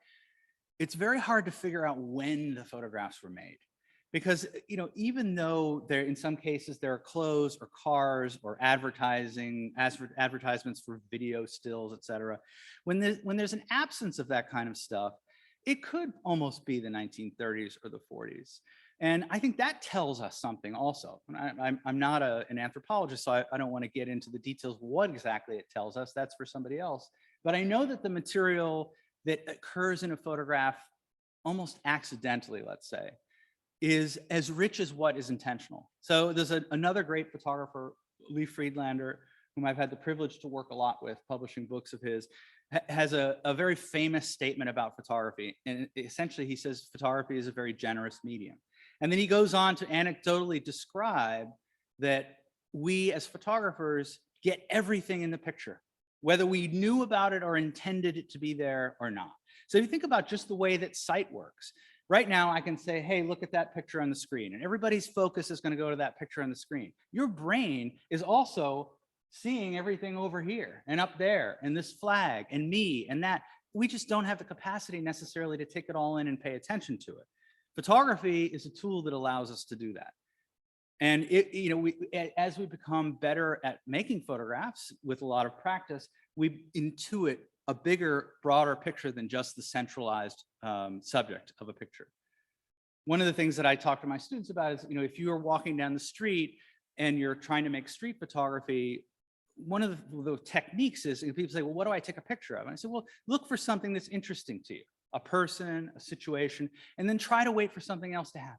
It's very hard to figure out when the photographs were made. Because, you know, even though there, in some cases, there are clothes or cars or advertisements for video stills, et cetera, when there's an absence of that kind of stuff, it could almost be the 1930s or the 40s. And I think that tells us something also. I'm not an anthropologist, so I don't want to get into the details of what exactly it tells us. That's for somebody else. But I know that the material that occurs in a photograph almost accidentally, let's say, is as rich as what is intentional. So there's another great photographer, Lee Friedlander, whom I've had the privilege to work a lot with, publishing books of his, has a very famous statement about photography. And essentially he says photography is a very generous medium. And then he goes on to anecdotally describe that we as photographers get everything in the picture, whether we knew about it or intended it to be there or not. So if you think about just the way that sight works, right now I can say, hey, look at that picture on the screen, and everybody's focus is going to go to that picture on the screen. Your brain is also seeing everything over here and up there and this flag and me and that. We just don't have the capacity necessarily to take it all in and pay attention to it. Photography is a tool that allows us to do that. And as we become better at making photographs with a lot of practice, we intuit a bigger, broader picture than just the centralized subject of a picture. One of the things that I talk to my students about is, if you are walking down the street and you're trying to make street photography, one of the techniques is, people say, well, what do I take a picture of? And I say, well, look for something that's interesting to you, a person, a situation, and then try to wait for something else to happen.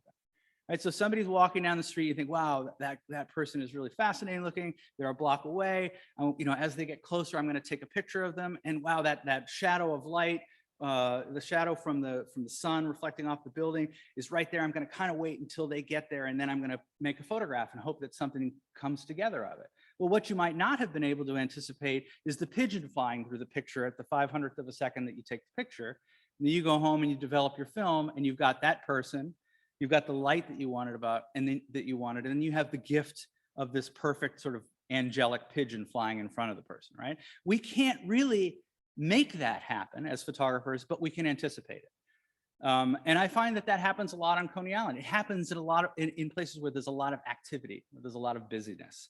Right, so somebody's walking down the street, you think, wow, that person is really fascinating looking. They're a block away. As they get closer, I'm going to take a picture of them. And wow, that shadow of light, the shadow from the sun reflecting off the building is right there. I'm going to kind of wait until they get there, and then I'm going to make a photograph and hope that something comes together of it. Well, what you might not have been able to anticipate is the pigeon flying through the picture at the 500th of a second that you take the picture. And then you go home and you develop your film, and you've got that person. You've got the light that you wanted and then you have the gift of this perfect sort of angelic pigeon flying in front of the person, right? We can't really make that happen as photographers, but we can anticipate it. And I find that happens a lot on Coney Island. It happens in places where there's a lot of activity, where there's a lot of busyness.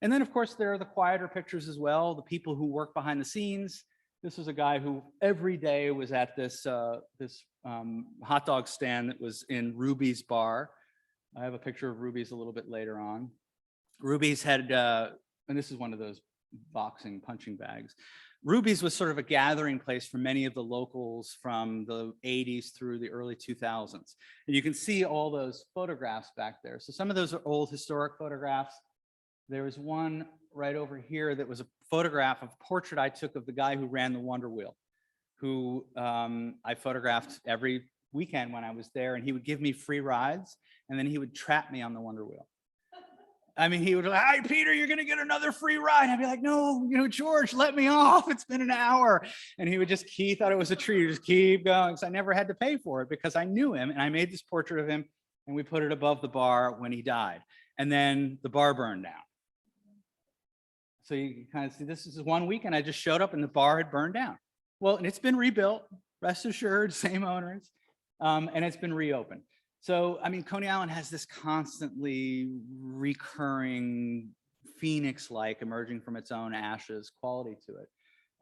And then, of course, there are the quieter pictures as well, the people who work behind the scenes. This was a guy who every day was at this hot dog stand that was in Ruby's bar. I have a picture of Ruby's a little bit later on. Ruby's had, and this is one of those boxing punching bags. Ruby's was sort of a gathering place for many of the locals from the 80s through the early 2000s. And you can see all those photographs back there. So some of those are old historic photographs. There was one right over here that was a photograph of a portrait I took of the guy who ran the Wonder Wheel, who I photographed every weekend when I was there, and he would give me free rides, and then he would trap me on the Wonder Wheel. I mean, he would like, "Hi, Peter, you're gonna get another free ride." I'd be like, "No, George, let me off. It's been an hour." And he thought it was a treat. Just keep going. So I never had to pay for it because I knew him, and I made this portrait of him, and we put it above the bar when he died. And then the bar burned down. So you can kind of see, this is one weekend I just showed up and the bar had burned down. Well, and it's been rebuilt, rest assured, same owners, and it's been reopened. So, I mean, Coney Island has this constantly recurring phoenix-like emerging from its own ashes quality to it.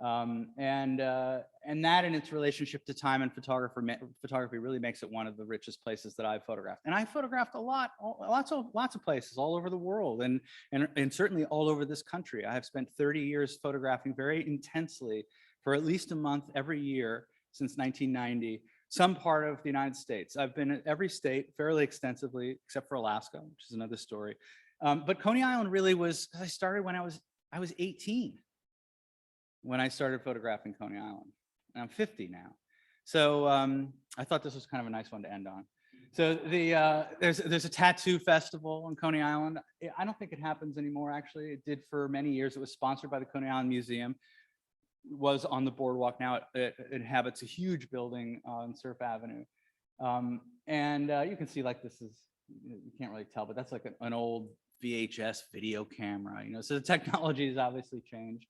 And that in its relationship to time and photography really makes it one of the richest places that I've photographed. And I photographed lots of places all over the world and certainly all over this country. I have spent 30 years photographing very intensely for at least a month every year since 1990, some part of the United States. I've been in every state fairly extensively, except for Alaska, which is another story. But Coney Island really was, I started when I was 18. When I started photographing Coney Island. And I'm 50 now. So I thought this was kind of a nice one to end on. So there's a tattoo festival on Coney Island. I don't think it happens anymore, actually. It did for many years. It was sponsored by the Coney Island Museum. It was on the boardwalk. Now it inhabits a huge building on Surf Avenue. And you can see like this is, you can't really tell, but that's like an old VHS video camera, so the technology has obviously changed.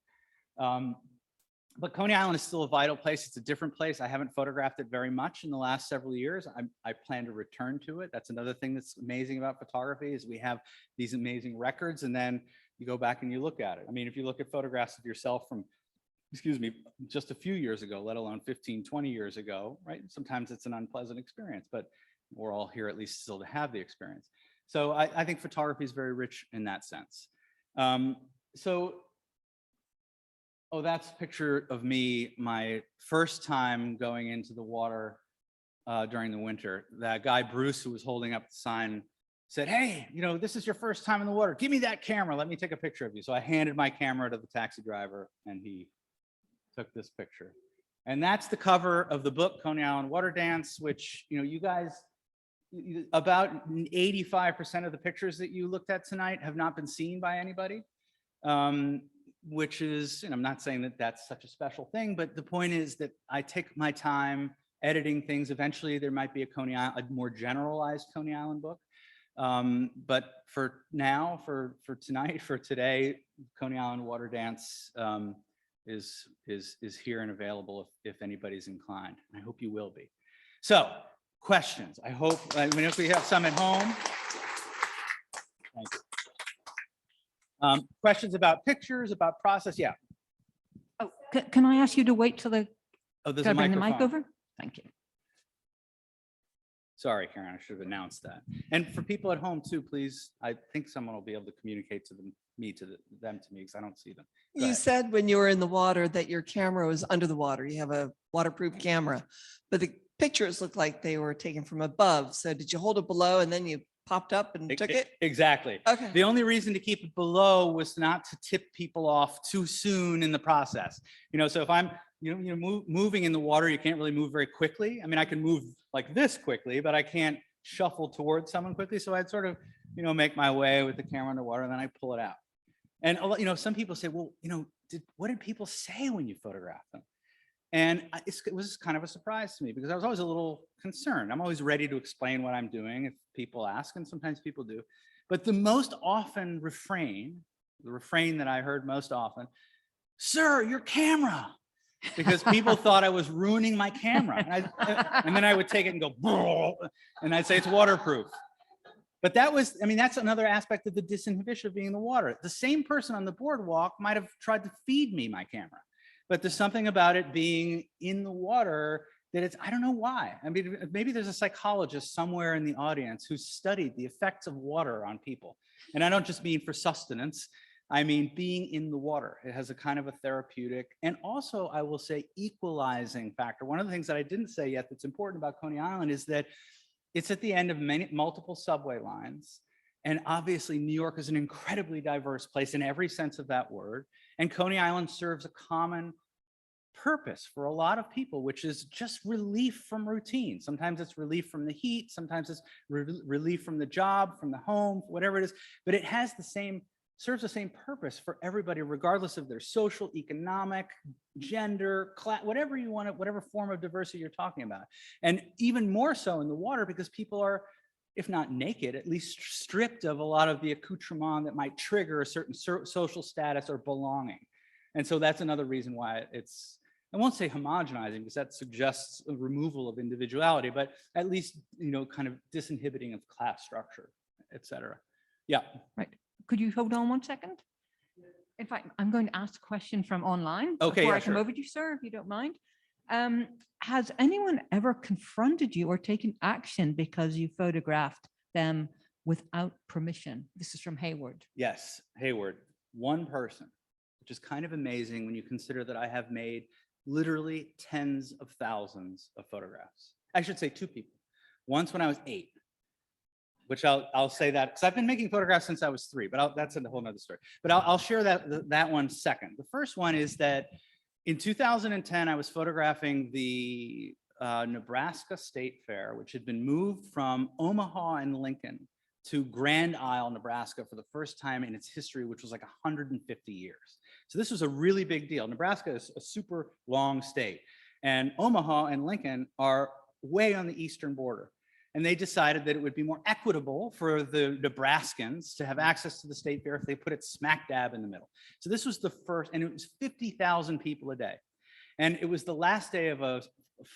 But Coney Island is still a vital place. It's a different place. I haven't photographed it very much in the last several years. I plan to return to it. That's another thing that's amazing about photography is we have these amazing records, and then you go back and you look at it. I mean, if you look at photographs of yourself from, just a few years ago, let alone 15, 20 years ago, right? Sometimes it's an unpleasant experience, but we're all here at least still to have the experience. So I think photography is very rich in that sense. Oh, that's a picture of me, my first time going into the water during the winter. That guy, Bruce, who was holding up the sign, said, hey, this is your first time in the water. Give me that camera. Let me take a picture of you. So I handed my camera to the taxi driver, and he took this picture. And that's the cover of the book, Coney Island Waterdance, which, you guys, about 85% of the pictures that you looked at tonight have not been seen by anybody. Which is, I'm not saying that that's such a special thing, but the point is that I take my time editing things. Eventually, there might be a more generalized Coney Island book. But for now, for tonight, for today, Coney Island Waterdance is here and available if anybody's inclined. I hope you will be. So, questions. If we have some at home. Thank you. Questions about pictures, about process? Yeah. Oh, can I ask you to wait till the There's can I a bring the mic microphone. over? Thank you. Sorry, Karen, I should have announced that. And for people at home too, please, I think someone will be able to communicate to them to me because I don't see them. Go You ahead. said when you were in the water that your camera was under the water. You have a waterproof camera, but the pictures look like they were taken from above. So did you hold it below and then you popped up and took it? Exactly. Okay. The only reason to keep it below was not to tip people off too soon in the process. So if I'm moving in the water, you can't really move very quickly. I mean, I can move like this quickly, but I can't shuffle towards someone quickly. So I'd sort of, make my way with the camera underwater, and then I pull it out. And some people say, well, what did people say when you photographed them? And it was kind of a surprise to me because I was always a little concerned. I'm always ready to explain what I'm doing if people ask, and sometimes people do. But the most often refrain, the refrain that I heard most often, sir, your camera, because people thought I was ruining my camera. And then I would take it and go, and I'd say it's waterproof. But that's another aspect of the disinhibition of being in the water. The same person on the boardwalk might have tried to feed me my camera. But there's something about it being in the water that I don't know why. I mean, maybe there's a psychologist somewhere in the audience who studied the effects of water on people. And I don't just mean for sustenance. I mean, being in the water. It has a kind of a therapeutic and also, I will say, equalizing factor. One of the things that I didn't say yet that's important about Coney Island is that it's at the end of multiple subway lines. And obviously, New York is an incredibly diverse place in every sense of that word. And Coney Island serves a common purpose for a lot of people, which is just relief from routine. Sometimes it's relief from the heat. Sometimes it's relief from the job, from the home, whatever it is. But it has serves the same purpose for everybody, regardless of their social, economic, gender, class, whatever you want, whatever form of diversity you're talking about. And even more so in the water because people are, if not naked, at least stripped of a lot of the accoutrement that might trigger a certain social status or belonging. And so that's another reason why it's, I won't say homogenizing because that suggests a removal of individuality, but at least, kind of disinhibiting of class structure, et cetera. Yeah. Right. Could you hold on 1 second? In fact, I'm going to ask a question from online Okay, before yeah, I come sure. over to you, sir, if you don't mind. Has anyone ever confronted you or taken action because you photographed them without permission? This is from Hayward. Yes, Hayward, one person, which is kind of amazing when you consider that I have made literally tens of thousands of photographs. I should say two people. Once when I was 8, which I'll say that because I've been making photographs since I was 3, but that's a whole nother story. But I'll share that one second. The first one is that in 2010, I was photographing the Nebraska State Fair, which had been moved from Omaha and Lincoln to Grand Isle, Nebraska for the first time in its history, which was like 150 years. So this was a really big deal. Nebraska is a super long state, and Omaha and Lincoln are way on the eastern border. And they decided that it would be more equitable for the Nebraskans to have access to the state fair if they put it smack dab in the middle. So this was the first, and it was 50,000 people a day. And it was the last day of a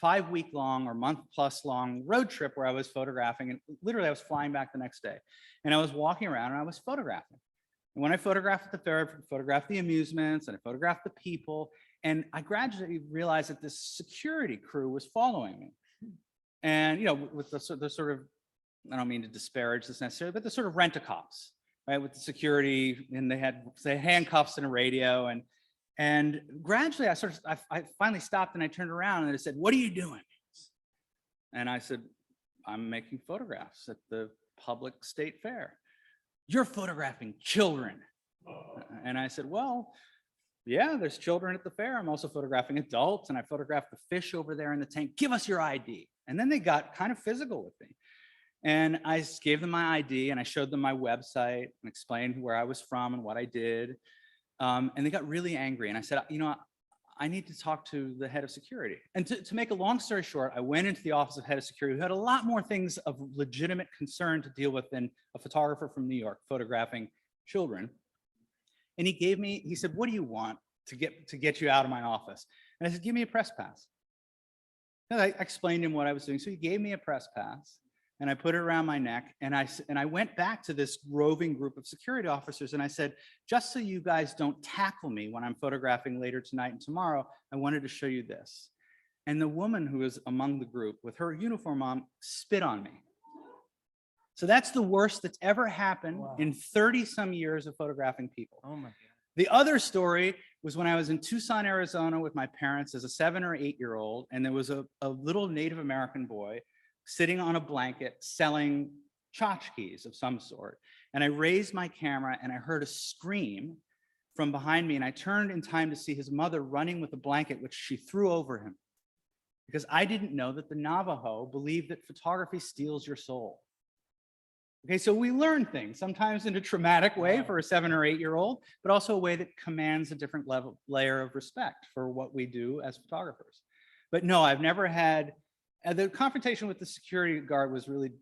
5-week long or month plus long road trip where I was photographing, and literally I was flying back the next day. And I was walking around and I was photographing. And when I photographed at the fair, I photographed the amusements and I photographed the people. And I gradually realized that this security crew was following me. And, you know, with the sort of, I don't mean to disparage this necessarily, but the sort of rent-a-cops, right? With the security, and they had, say, handcuffs and a radio. And gradually I finally stopped and I turned around and I said, "What are you doing?" And I said, "I'm making photographs at the public state fair." "You're photographing children." And I said, "Well, yeah, there's children at the fair. I'm also photographing adults, and I photographed the fish over there in the tank. Give us your ID." And then they got kind of physical with me. And I gave them my ID and I showed them my website and explained where I was from and what I did. And they got really angry. And I said, "You know, I need to talk to the head of security." And to make a long story short, I went into the office of head of security, who had a lot more things of legitimate concern to deal with than a photographer from New York photographing children. And he said, "What do you want to get you out of my office?" And I said, "Give me a press pass." And I explained to him what I was doing. So he gave me a press pass and I put it around my neck. And I went back to this roving group of security officers and I said, "Just so you guys don't tackle me when I'm photographing later tonight and tomorrow, I wanted to show you this." And the woman who was among the group with her uniform on spit on me. So that's the worst that's ever happened in 30 some years of photographing people. Oh my God. The other story was when I was in Tucson, Arizona with my parents as a 7 or 8-year-old, and there was a little Native American boy sitting on a blanket selling tchotchkes of some sort. And I raised my camera and I heard a scream from behind me, and I turned in time to see his mother running with a blanket, which she threw over him. Because I didn't know that the Navajo believed that photography steals your soul. Okay, so we learn things, sometimes in a traumatic way for a 7 or 8-year-old, but also a way that commands a different layer of respect for what we do as photographers. But no, I've never had, the confrontation with the security guard was really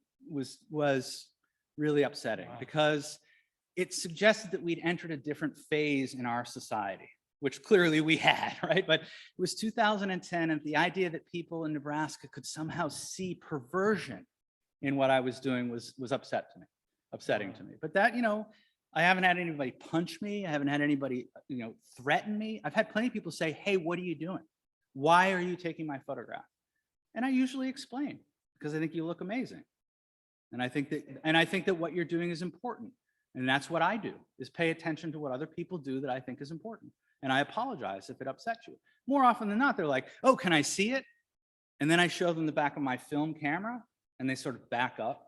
upsetting because it suggested that we'd entered a different phase in our society, which clearly we had, right? But it was 2010, and the idea that people in Nebraska could somehow see perversion in what I was doing was upsetting to me. But that, you know, I haven't had anybody punch me. I haven't had anybody, you know, threaten me. I've had plenty of people say, "Hey, what are you doing? Why are you taking my photograph?" And I usually explain, because I think you look amazing. And I think that what you're doing is important. And that's what I do, is pay attention to what other people do that I think is important. And I apologize if it upsets you. More often than not, they're like, "Oh, can I see it?" And then I show them the back of my film camera, and they sort of back up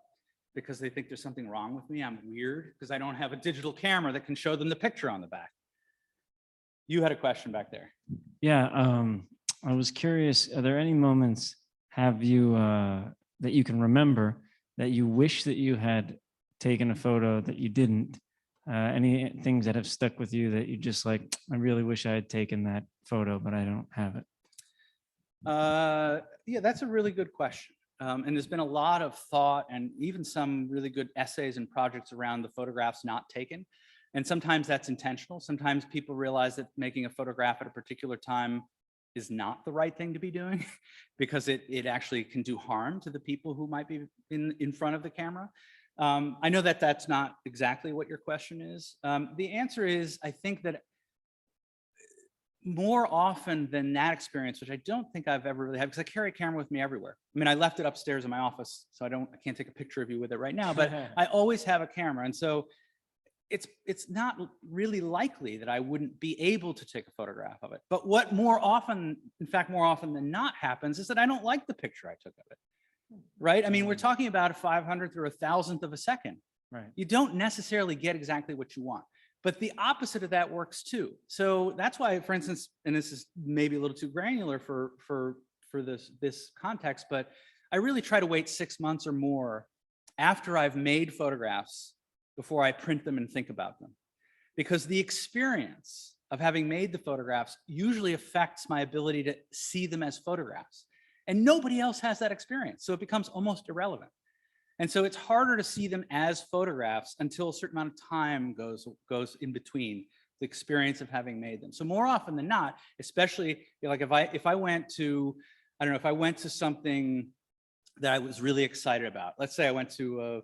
because they think there's something wrong with me. I'm weird because I don't have a digital camera that can show them the picture on the back. You had a question back there. Yeah, I was curious, are there any moments have you that you can remember that you wish that you had taken a photo that you didn't? Any things that have stuck with you that you just like, "I really wish I had taken that photo, but I don't have it"? Yeah, that's a really good question. And there's been a lot of thought and even some really good essays and projects around the photographs not taken. And sometimes that's intentional. Sometimes people realize that making a photograph at a particular time is not the right thing to be doing because it actually can do harm to the people who might be in front of the camera. I know that that's not exactly what your question is. The answer is, I think that more often than that experience, which I don't think I've ever really had, because I carry a camera with me everywhere. I mean, I left it upstairs in my office, so I can't take a picture of you with it right now, but I always have a camera. And so it's not really likely that I wouldn't be able to take a photograph of it. But what more often than not happens is that I don't like the picture I took of it, right? I mean, we're talking about a 500th or a 1,000th of a second. Right. You don't necessarily get exactly what you want. But the opposite of that works too. So that's why, for instance, and this is maybe a little too granular for this context, but I really try to wait 6 months or more after I've made photographs before I print them and think about them. Because the experience of having made the photographs usually affects my ability to see them as photographs. And nobody else has that experience, so it becomes almost irrelevant. And so it's harder to see them as photographs until a certain amount of time goes in between the experience of having made them. So more often than not, especially like if I went to, I don't know, if I went to something that I was really excited about. Let's say I went to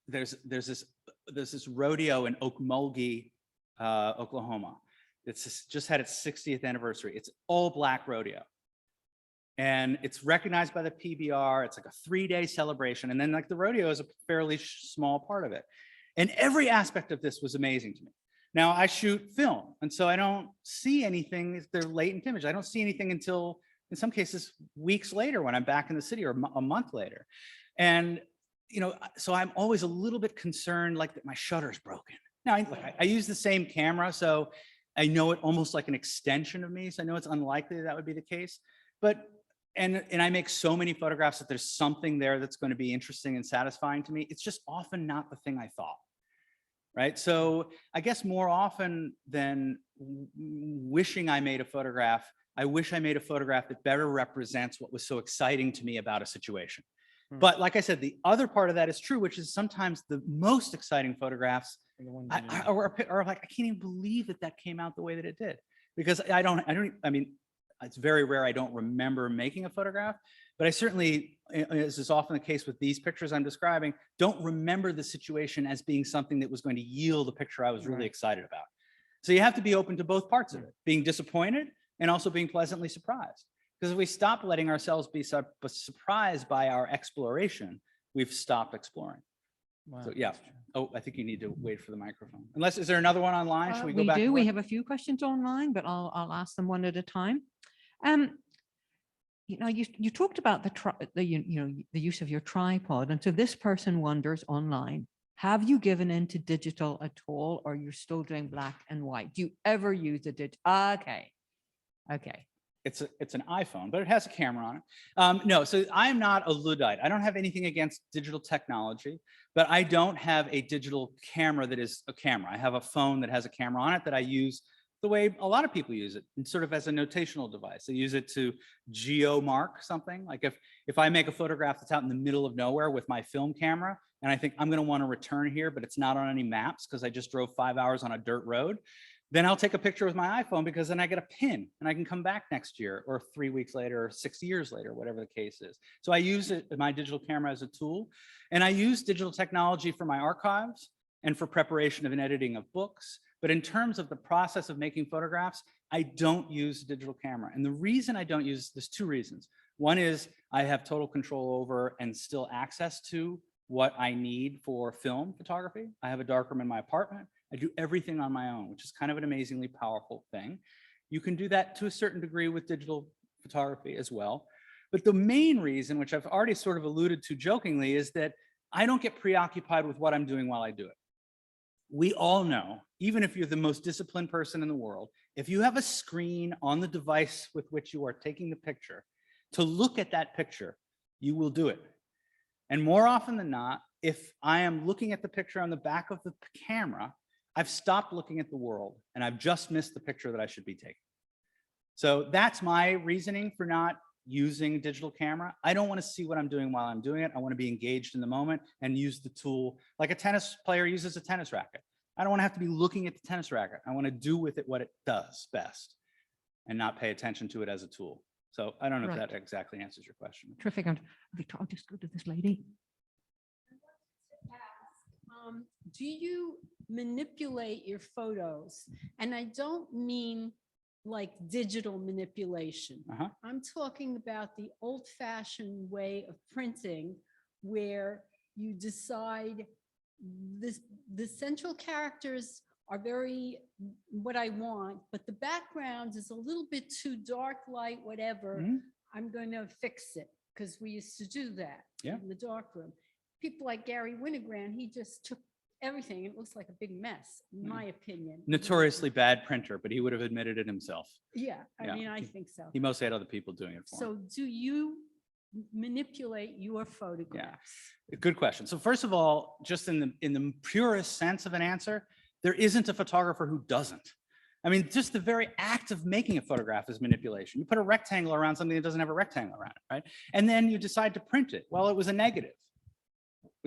there's this rodeo in Okmulgee, Oklahoma. It's just had its 60th anniversary. It's all black rodeo. And it's recognized by the PBR. It's like a 3-day celebration. And then like the rodeo is a fairly small part of it. And every aspect of this was amazing to me. Now I shoot film. And so I don't see anything, they're latent image. I don't see anything until, in some cases, weeks later when I'm back in the city, or a month later. And, so I'm always a little bit concerned like that my shutter's broken. Now I use the same camera, so I know it almost like an extension of me. So I know it's unlikely that would be the case. But and I make so many photographs that there's something there that's going to be interesting and satisfying to me. It's just often not the thing I thought, right? So I guess more often than wishing I made a photograph, I wish I made a photograph that better represents what was so exciting to me about a situation. But like I said, the other part of that is true, which is sometimes the most exciting photographs are like, I can't even believe that came out the way that it did, because I mean, it's very rare I don't remember making a photograph, but I certainly, as is often the case with these pictures I'm describing, don't remember the situation as being something that was going to yield a picture I was really excited about. So you have to be open to both parts of it, being disappointed and also being pleasantly surprised. Because if we stop letting ourselves be surprised by our exploration, we've stopped exploring. Wow, so yeah. Oh, I think you need to wait for the microphone. Unless, is there another one online? Should we go back? We have a few questions online, but I'll ask them one at a time. You talked about the use of your tripod, and so this person wonders online, have you given into digital at all, or you're still doing black and white? Do you ever use a digital? Okay. It's an iPhone, but it has a camera on it. No, so I'm not a Luddite. I don't have anything against digital technology, but I don't have a digital camera that is a camera. I have a phone that has a camera on it that I use the way a lot of people use it, and sort of as a notational device. They use it to geo-mark something. Like if I make a photograph that's out in the middle of nowhere with my film camera, and I think I'm going to want to return here, but it's not on any maps because I just drove 5 hours on a dirt road, then I'll take a picture with my iPhone, because then I get a pin and I can come back next year or 3 weeks later or 6 years later, whatever the case is. So I use my digital camera as a tool, and I use digital technology for my archives and for preparation of and editing of books. But in terms of the process of making photographs, I don't use a digital camera. And the reason I don't use, there's two reasons. One is I have total control over and still access to what I need for film photography. I have a darkroom in my apartment. I do everything on my own, which is kind of an amazingly powerful thing. You can do that to a certain degree with digital photography as well. But the main reason, which I've already sort of alluded to jokingly, is that I don't get preoccupied with what I'm doing while I do it. We all know, even if you're the most disciplined person in the world, if you have a screen on the device with which you are taking the picture, to look at that picture, you will do it. And more often than not, if I am looking at the picture on the back of the camera, I've stopped looking at the world and I've just missed the picture that I should be taking. So that's my reasoning for not using a digital camera. I don't want to see what I'm doing while I'm doing it. I want to be engaged in the moment and use the tool like a tennis player uses a tennis racket. I don't want to have to be looking at the tennis racket. I want to do with it what it does best and not pay attention to it as a tool. So I don't know if that exactly answers your question. Terrific. Victor, I'll just go to this lady. Do you manipulate your photos? And I don't mean like digital manipulation. I'm talking about the old-fashioned way of printing, where you decide the central characters are very what I want, but the background is a little bit too dark, light, whatever. I'm going to fix it, because we used to do that in the darkroom. People like Gary Winogrand, he just took everything. It looks like a big mess, in my opinion. Notoriously bad printer, but he would have admitted it himself. Yeah, I mean, I think so. He mostly had other people doing it for him. So do you manipulate your photographs? Good question. So first of all, just in the purest sense of an answer, there isn't a photographer who doesn't. I mean, just the very act of making a photograph is manipulation. You put a rectangle around something that doesn't have a rectangle around it, right? And then you decide to print it. Well, it was a negative.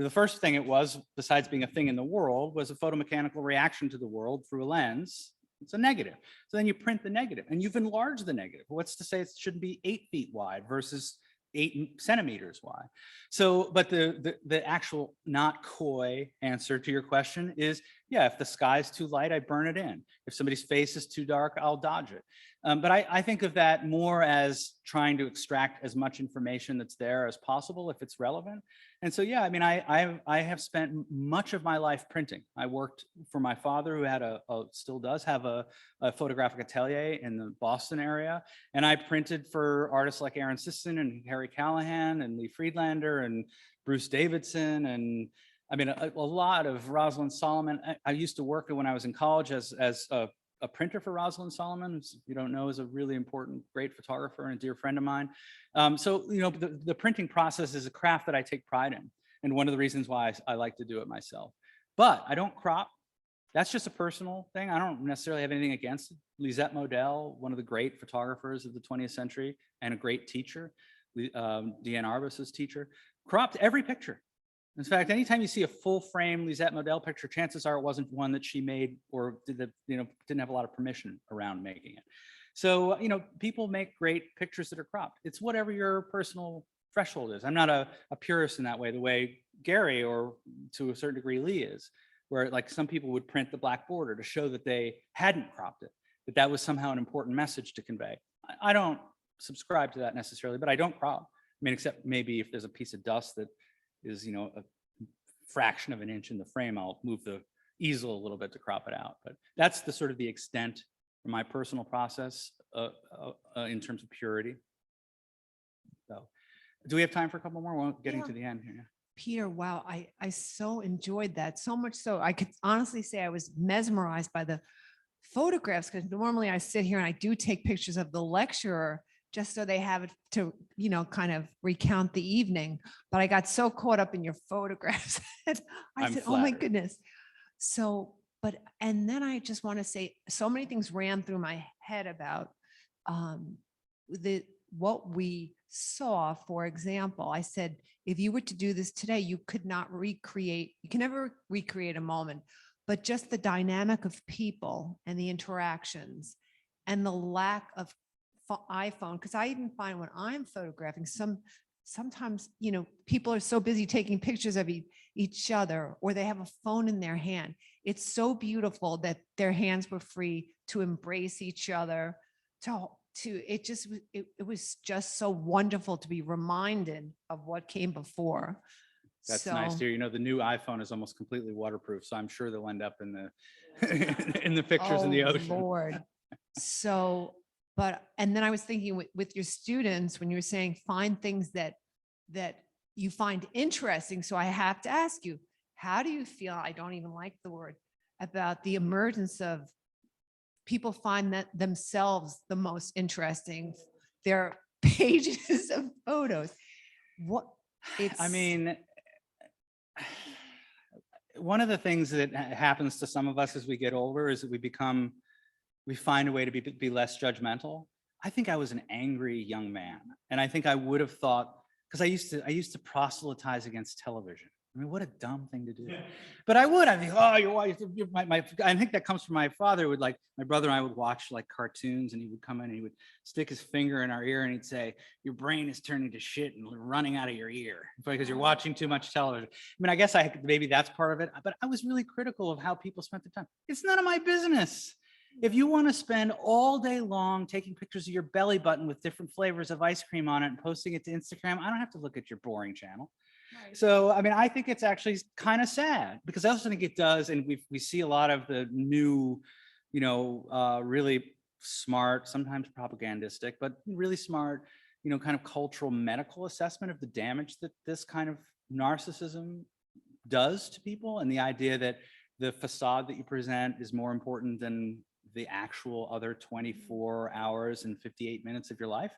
the first thing it was, besides being a thing in the world, was a photomechanical reaction to the world through a lens. It's a negative. So then you print the negative and you've enlarged the negative. What's to say it shouldn't be 8 feet wide versus 8 centimeters wide? So, but the actual not coy answer to your question is, yeah, if the sky's too light, I burn it in. If somebody's face is too dark, I'll dodge it. But I think of that more as trying to extract as much information that's there as possible if it's relevant. And so, yeah, I mean, I have spent much of my life printing. I worked for my father, who had still does have a photographic atelier in the Boston area. And I printed for artists like Aaron Sisson and Harry Callahan and Lee Friedlander and Bruce Davidson. And I mean, a lot of Rosalind Solomon. I used to work when I was in college as a printer for Rosalind Solomon, who, if you don't know, is a really important, great photographer and a dear friend of mine. So, you know, the printing process is a craft that I take pride in. And one of the reasons why I like to do it myself. But I don't crop. That's just a personal thing. I don't necessarily have anything against it. Lisette Modell, one of the great photographers of the 20th century and a great teacher, Deanne Arbus's teacher, cropped every picture. In fact, anytime you see a full frame Lisette Modell picture, chances are it wasn't one that she made or didn't have a lot of permission around making it. So, you know, people make great pictures that are cropped. It's whatever your personal threshold is. I'm not a purist in that way, the way Gary, or to a certain degree Lee, is, where like some people would print the black border to show that they hadn't cropped it, that that was somehow an important message to convey. I don't subscribe to that necessarily, but I don't crop. I mean, except maybe if there's a piece of dust that is, you know, a fraction of an inch in the frame, I'll move the easel a little bit to crop it out. But that's the sort of the extent of my personal process in terms of purity. So, do we have time for a couple more? We're getting to the end here. Peter, wow, I so enjoyed that. So much so I could honestly say I was mesmerized by the photographs, because normally I sit here and I do take pictures of the lecturer just so they have it to, you know, kind of recount the evening. But I got so caught up in your photographs. I said, oh my goodness. So, and then I just want to say, so many things ran through my head about what we saw. For example, I said, if you were to do this today, you could not recreate, you can never recreate a moment, but just the dynamic of people and the interactions and the lack of iPhone. Because I even find when I'm photographing, sometimes, you know, people are so busy taking pictures of each other, or they have a phone in their hand. It's so beautiful that their hands were free to embrace each other, it was just so wonderful to be reminded of what came before. That's nice to hear. You know, the new iPhone is almost completely waterproof, so I'm sure they'll end up in the in the pictures in the ocean. Lord. So, and then I was thinking with your students, when you were saying find things that you find interesting. So I have to ask you, how do you feel? I don't even like the word, about the emergence of people find that themselves the most interesting, their pages of photos. I mean, one of the things that happens to some of us as we get older is that we find a way to be less judgmental. I think I was an angry young man, and I think I would have thought, because I used to proselytize against television. I mean, what a dumb thing to do. Yeah. But I think, oh, I think that comes from my father. My brother and I would watch like cartoons, and he would come in and he would stick his finger in our ear and he'd say, your brain is turning to shit and running out of your ear because you're watching too much television. I mean, I guess maybe that's part of it, but I was really critical of how people spent their time. It's none of my business. If you want to spend all day long taking pictures of your belly button with different flavors of ice cream on it and posting it to Instagram, I don't have to look at your boring channel. Right. So, I mean, I think it's actually kind of sad, because I also think it does. And we see a lot of the new, you know, really smart, sometimes propagandistic, but really smart, you know, kind of cultural medical assessment of the damage that this kind of narcissism does to people. And the idea that the facade that you present is more important than the actual other 24 hours and 58 minutes of your life.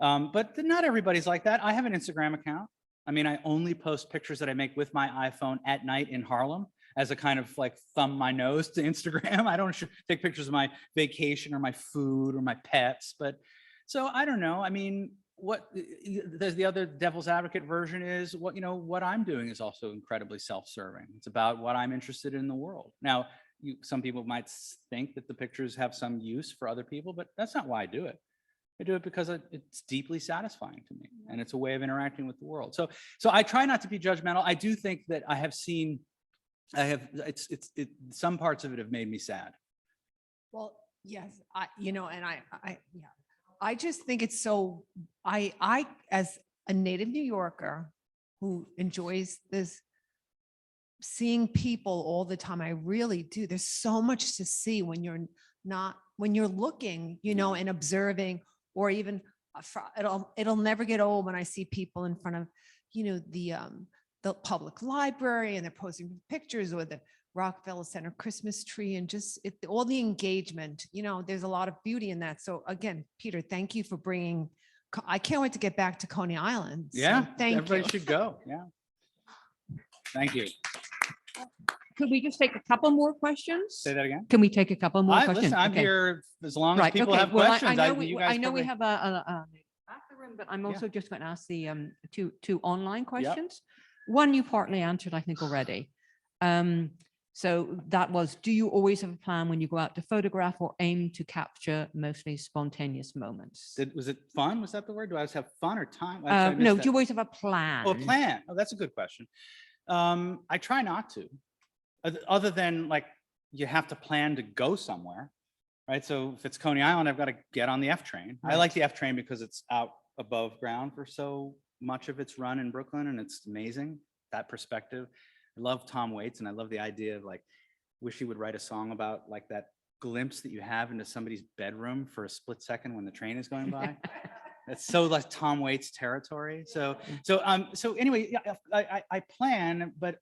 But not everybody's like that. I have an Instagram account. I mean, I only post pictures that I make with my iPhone at night in Harlem as a kind of like thumb my nose to Instagram. I don't take pictures of my vacation or my food or my pets. But so I don't know. I mean, there's the other devil's advocate version is what I'm doing is also incredibly self-serving. It's about what I'm interested in the world. Now, some people might think that the pictures have some use for other people, but that's not why I do it. I do it because it's deeply satisfying to me, and it's a way of interacting with the world. So I try not to be judgmental. I do think that some parts of it have made me sad. Well, yes, I just think it's so, I, as a native New Yorker who enjoys this, seeing people all the time, I really do. There's so much to see when you're looking, and observing, or even it'll never get old when I see people in front of, the public library and they're posting pictures, or the Rockefeller Center Christmas tree, and just all the engagement, there's a lot of beauty in that. So again, Peter, thank you for bringing, I can't wait to get back to Coney Island. So Yeah, thank everybody you. should go. Yeah. Thank you. Could we just take a couple more questions? Say that again. Can we take a couple more questions? Listen, I'm Okay. here as long as Right, people okay. have Well, questions. I you guys know we probably- have a after room, but I'm also just going to ask the two online questions. One you partly answered, I think, already. So that was, do you always have a plan when you go out to photograph, or aim to capture mostly spontaneous moments? Was it fun? Was that the word? Do I always have fun or time? No, do you always have a plan? Oh, a plan. Oh, that's a good question. I try not to, other than like you have to plan to go somewhere, right? So if it's Coney Island, I've got to get on the F train. I like the F train because it's out above ground for so much of its run in Brooklyn, and it's amazing, that perspective. I love Tom Waits, and I love the idea of like, wish he would write a song about like that glimpse that you have into somebody's bedroom for a split second when the train is going by. That's so like Tom Waits territory. So anyway, I plan, but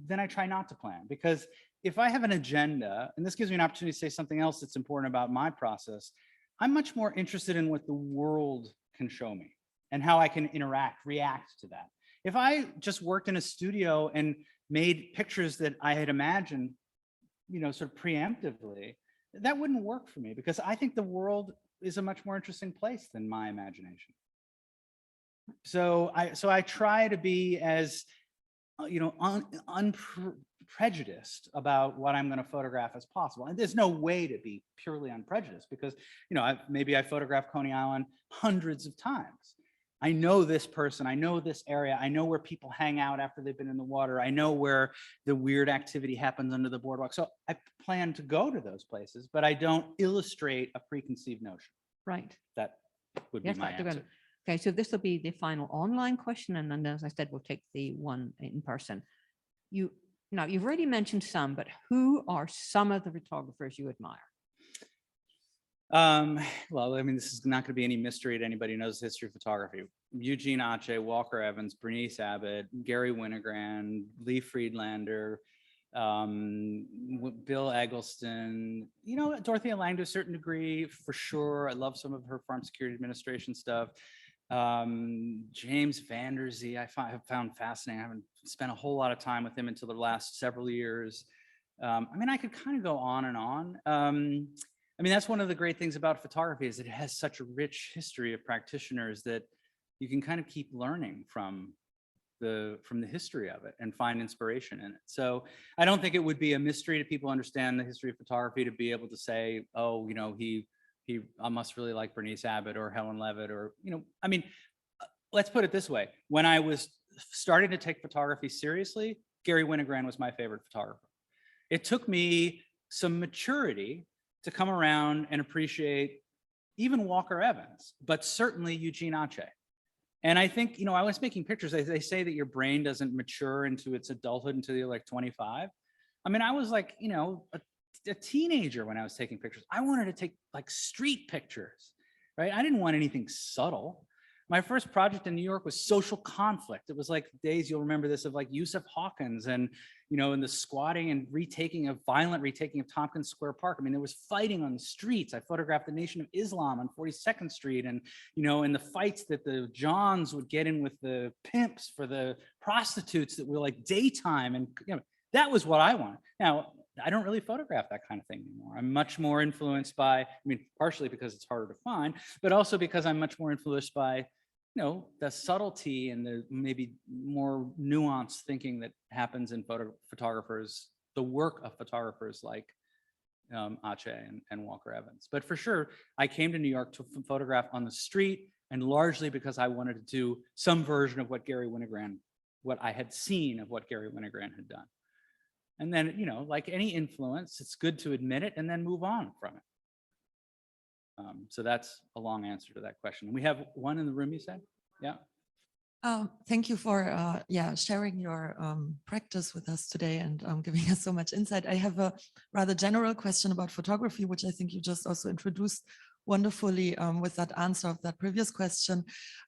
then I try not to plan, because if I have an agenda, and this gives me an opportunity to say something else that's important about my process, I'm much more interested in what the world can show me and how I can react to that. If I just worked in a studio and made pictures that I had imagined, sort of preemptively, that wouldn't work for me, because I think the world is a much more interesting place than my imagination. So I try to be as, unprejudiced about what I'm going to photograph as possible. And there's no way to be purely unprejudiced, because, maybe I photographed Coney Island hundreds of times. I know this person, I know this area, I know where people hang out after they've been in the water, I know where the weird activity happens under the boardwalk. So I plan to go to those places, but I don't illustrate a preconceived notion. Right. That would be my answer. Okay, so this will be the final online question, and then, as I said, we'll take the one in person. You've already mentioned some, but who are some of the photographers you admire? Well, I mean, this is not going to be any mystery to anybody who knows the history of photography. Eugene Ache, Walker Evans, Bernice Abbott, Gary Winogrand, Lee Friedlander, Bill Eggleston, Dorothea Lange to a certain degree, for sure. I love some of her Farm Security Administration stuff. James Vanderzee, I have found fascinating. I haven't spent a whole lot of time with him until the last several years. I mean, I could kind of go on and on. I mean, that's one of the great things about photography, is that it has such a rich history of practitioners that you can kind of keep learning from the history of it and find inspiration in it. So I don't think it would be a mystery to people who understand the history of photography to be able to say, oh, I must really like Bernice Abbott or Helen Levitt, or, I mean, let's put it this way. When I was starting to take photography seriously, Gary Winogrand was my favorite photographer. It took me some maturity to come around and appreciate even Walker Evans, but certainly Eugene Ache. And I think, I was making pictures. They say that your brain doesn't mature into its adulthood until you're like 25. I mean, I was like, a teenager when I was taking pictures. I wanted to take like street pictures, right? I didn't want anything subtle. My first project in New York was social conflict. It was like days, you'll remember this, of like Yusuf Hawkins and, in the squatting and violent retaking of Tompkins Square Park. I mean, there was fighting on the streets. I photographed the Nation of Islam on 42nd Street, and, in the fights that the Johns would get in with the pimps for the prostitutes that were like daytime. And, that was what I wanted. Now, I don't really photograph that kind of thing anymore. I'm much more influenced by, partially because it's harder to find, but also because I'm much more influenced by the subtlety and the maybe more nuanced thinking that happens in photographers, the work of photographers like Ache and Walker Evans. But for sure, I came to New York to photograph on the street, and largely because I wanted to do some version of what I had seen of what Gary Winogrand had done. And then, like any influence, it's good to admit it and then move on from it. So that's a long answer to that question. We have one in the room, you said? Yeah. Thank you for sharing your practice with us today and giving us so much insight. I have a rather general question about photography, which I think you just also introduced wonderfully with that answer of that previous question.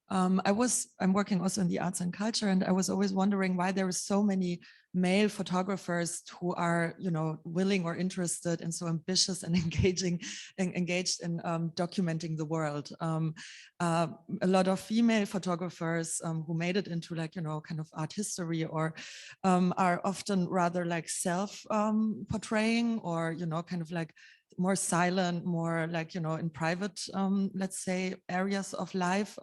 I'm working also in the arts and culture, and I was always wondering why there are so many male photographers who are, willing or interested and so ambitious and engaged in documenting the world. A lot of female photographers who made it into kind of art history or are often rather like self portraying or, kind of like more silent, more like, in private, let's say, areas of life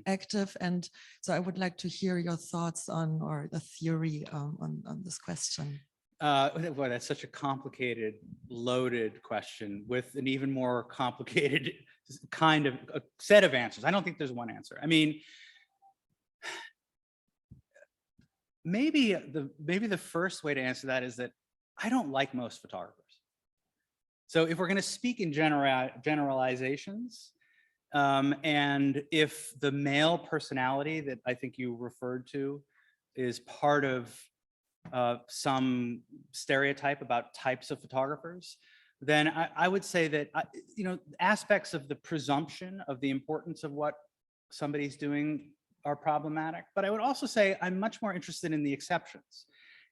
active. And so I would like to hear your thoughts on, or the theory on this question. Boy, that's such a complicated, loaded question with an even more complicated kind of a set of answers. I don't think there's one answer. I mean, maybe the first way to answer that is that I don't like most photographers. So if we're going to speak in generalizations, and if the male personality that I think you referred to is part of some stereotype about types of photographers, then I would say that, aspects of the presumption of the importance of what somebody's doing are problematic. But I would also say I'm much more interested in the exceptions.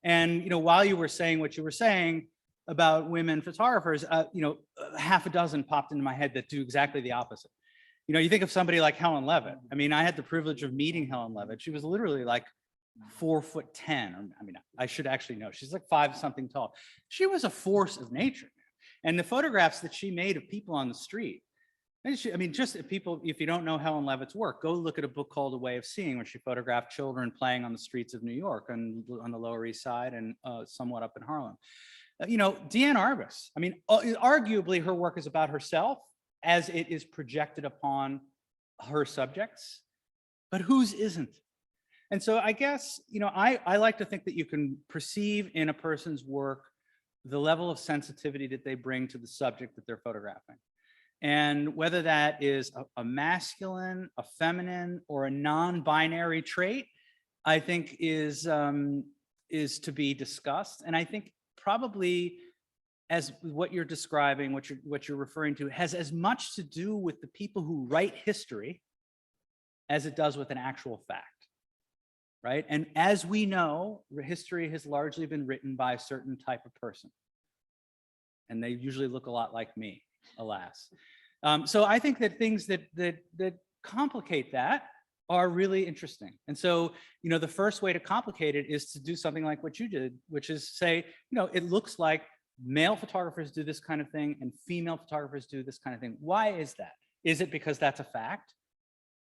And, while you were saying what you were saying about women photographers, half a dozen popped into my head that do exactly the opposite. You think of somebody like Helen Levitt. I mean, I had the privilege of meeting Helen Levitt. She was literally like 4'10", or I should actually know. She's like 5-something tall. She was a force of nature. And the photographs that she made of people on the street, just if you don't know Helen Levitt's work, go look at a book called A Way of Seeing, where she photographed children playing on the streets of New York and on the Lower East Side and somewhat up in Harlem. Deanne Arbus, arguably her work is about herself as it is projected upon her subjects, but whose isn't? And so I guess, I like to think that you can perceive in a person's work the level of sensitivity that they bring to the subject that they're photographing. And whether that is a masculine, a feminine, or a non-binary trait, I think is to be discussed. And I think probably, as what you're describing, what you're referring to, has as much to do with the people who write history as it does with an actual fact, right? And as we know, history has largely been written by a certain type of person, and they usually look a lot like me, alas. So I think that things that complicate that are really interesting. And so, the first way to complicate it is to do something like what you did, which is say, it looks like male photographers do this kind of thing and female photographers do this kind of thing. Why is that? Is it because that's a fact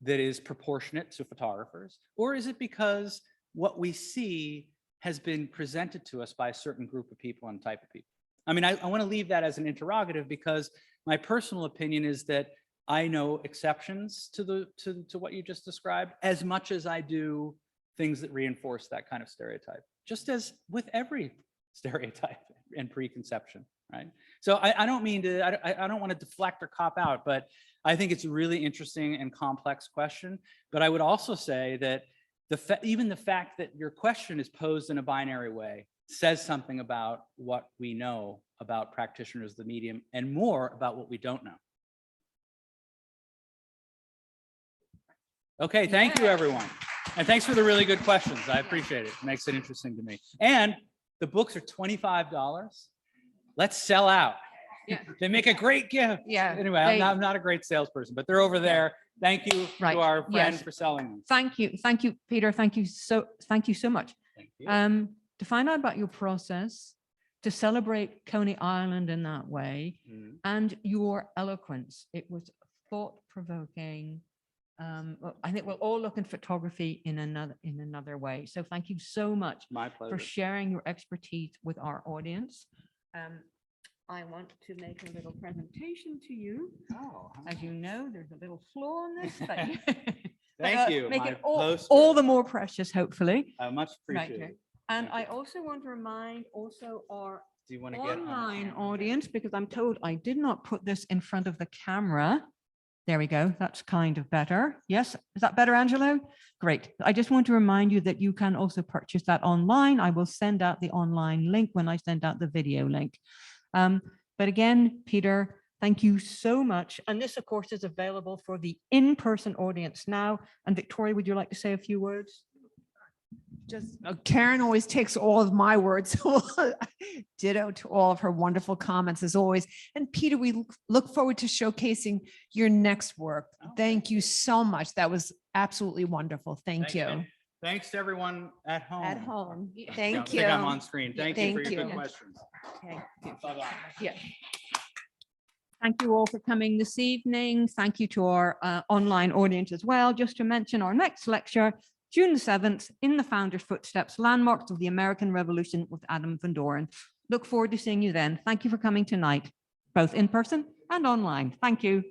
that is proportionate to photographers? Or is it because what we see has been presented to us by a certain group of people and type of people? I want to leave that as an interrogative, because my personal opinion is that I know exceptions to what you just described as much as I do things that reinforce that kind of stereotype, just as with every stereotype and preconception, right? So I don't mean to, I don't want to deflect or cop out, but I think it's a really interesting and complex question. But I would also say that even the fact that your question is posed in a binary way says something about what we know about practitioners of the medium and more about what we don't know. Okay, thank you, everyone. And thanks for the really good questions. I appreciate it. It makes it interesting to me. And the books are $25. Let's sell out. Yeah. They make a great gift. Yeah. Anyway, I'm not a great salesperson, but they're over there. Thank you Right. to our friend Yes. for selling them. Thank you, Peter. Thank you so much. Thank you. To find out about your process, to celebrate Coney Island in that way, Mhm. and your eloquence. It was thought-provoking, well, I think we'll all look in photography in another way. So thank you so much My for pleasure. sharing your expertise with our audience. I want to make a little presentation to you. Oh, As you know, there's a little flaw in this, but Thank you. Make my it all poster. the more precious, hopefully. Much Right, appreciated. And Thank I also want to remind also our Do you want to get on the online camera? audience, because I'm told I did not put this in front of the camera. There we go. That's kind of better. Yes. Is that better, Angelo? Great. I just want to remind you that you can also purchase that online. I will send out the online link when I send out the video link. But again, Peter, thank you so much. And this, of course, is available for the in-person audience now. And Victoria, would you like to say a few words? Just Karen always takes all of my words. Ditto to all of her wonderful comments as always. And Peter, we look forward to showcasing your next work. Thank you so much. That was absolutely wonderful. Thank you. And thanks to everyone at home. At home. I Thank don't you. think I'm on screen. Thank you for Thank your good you. questions. Okay. Bye-bye. Yeah. Thank you all for coming this evening. Thank you to our online audience as well. Just to mention our next lecture, June the 7th, in the Founder's Footsteps, Landmarks of the American Revolution with Adam Van Doren. Look forward to seeing you then. Thank you for coming tonight, both in person and online. Thank you.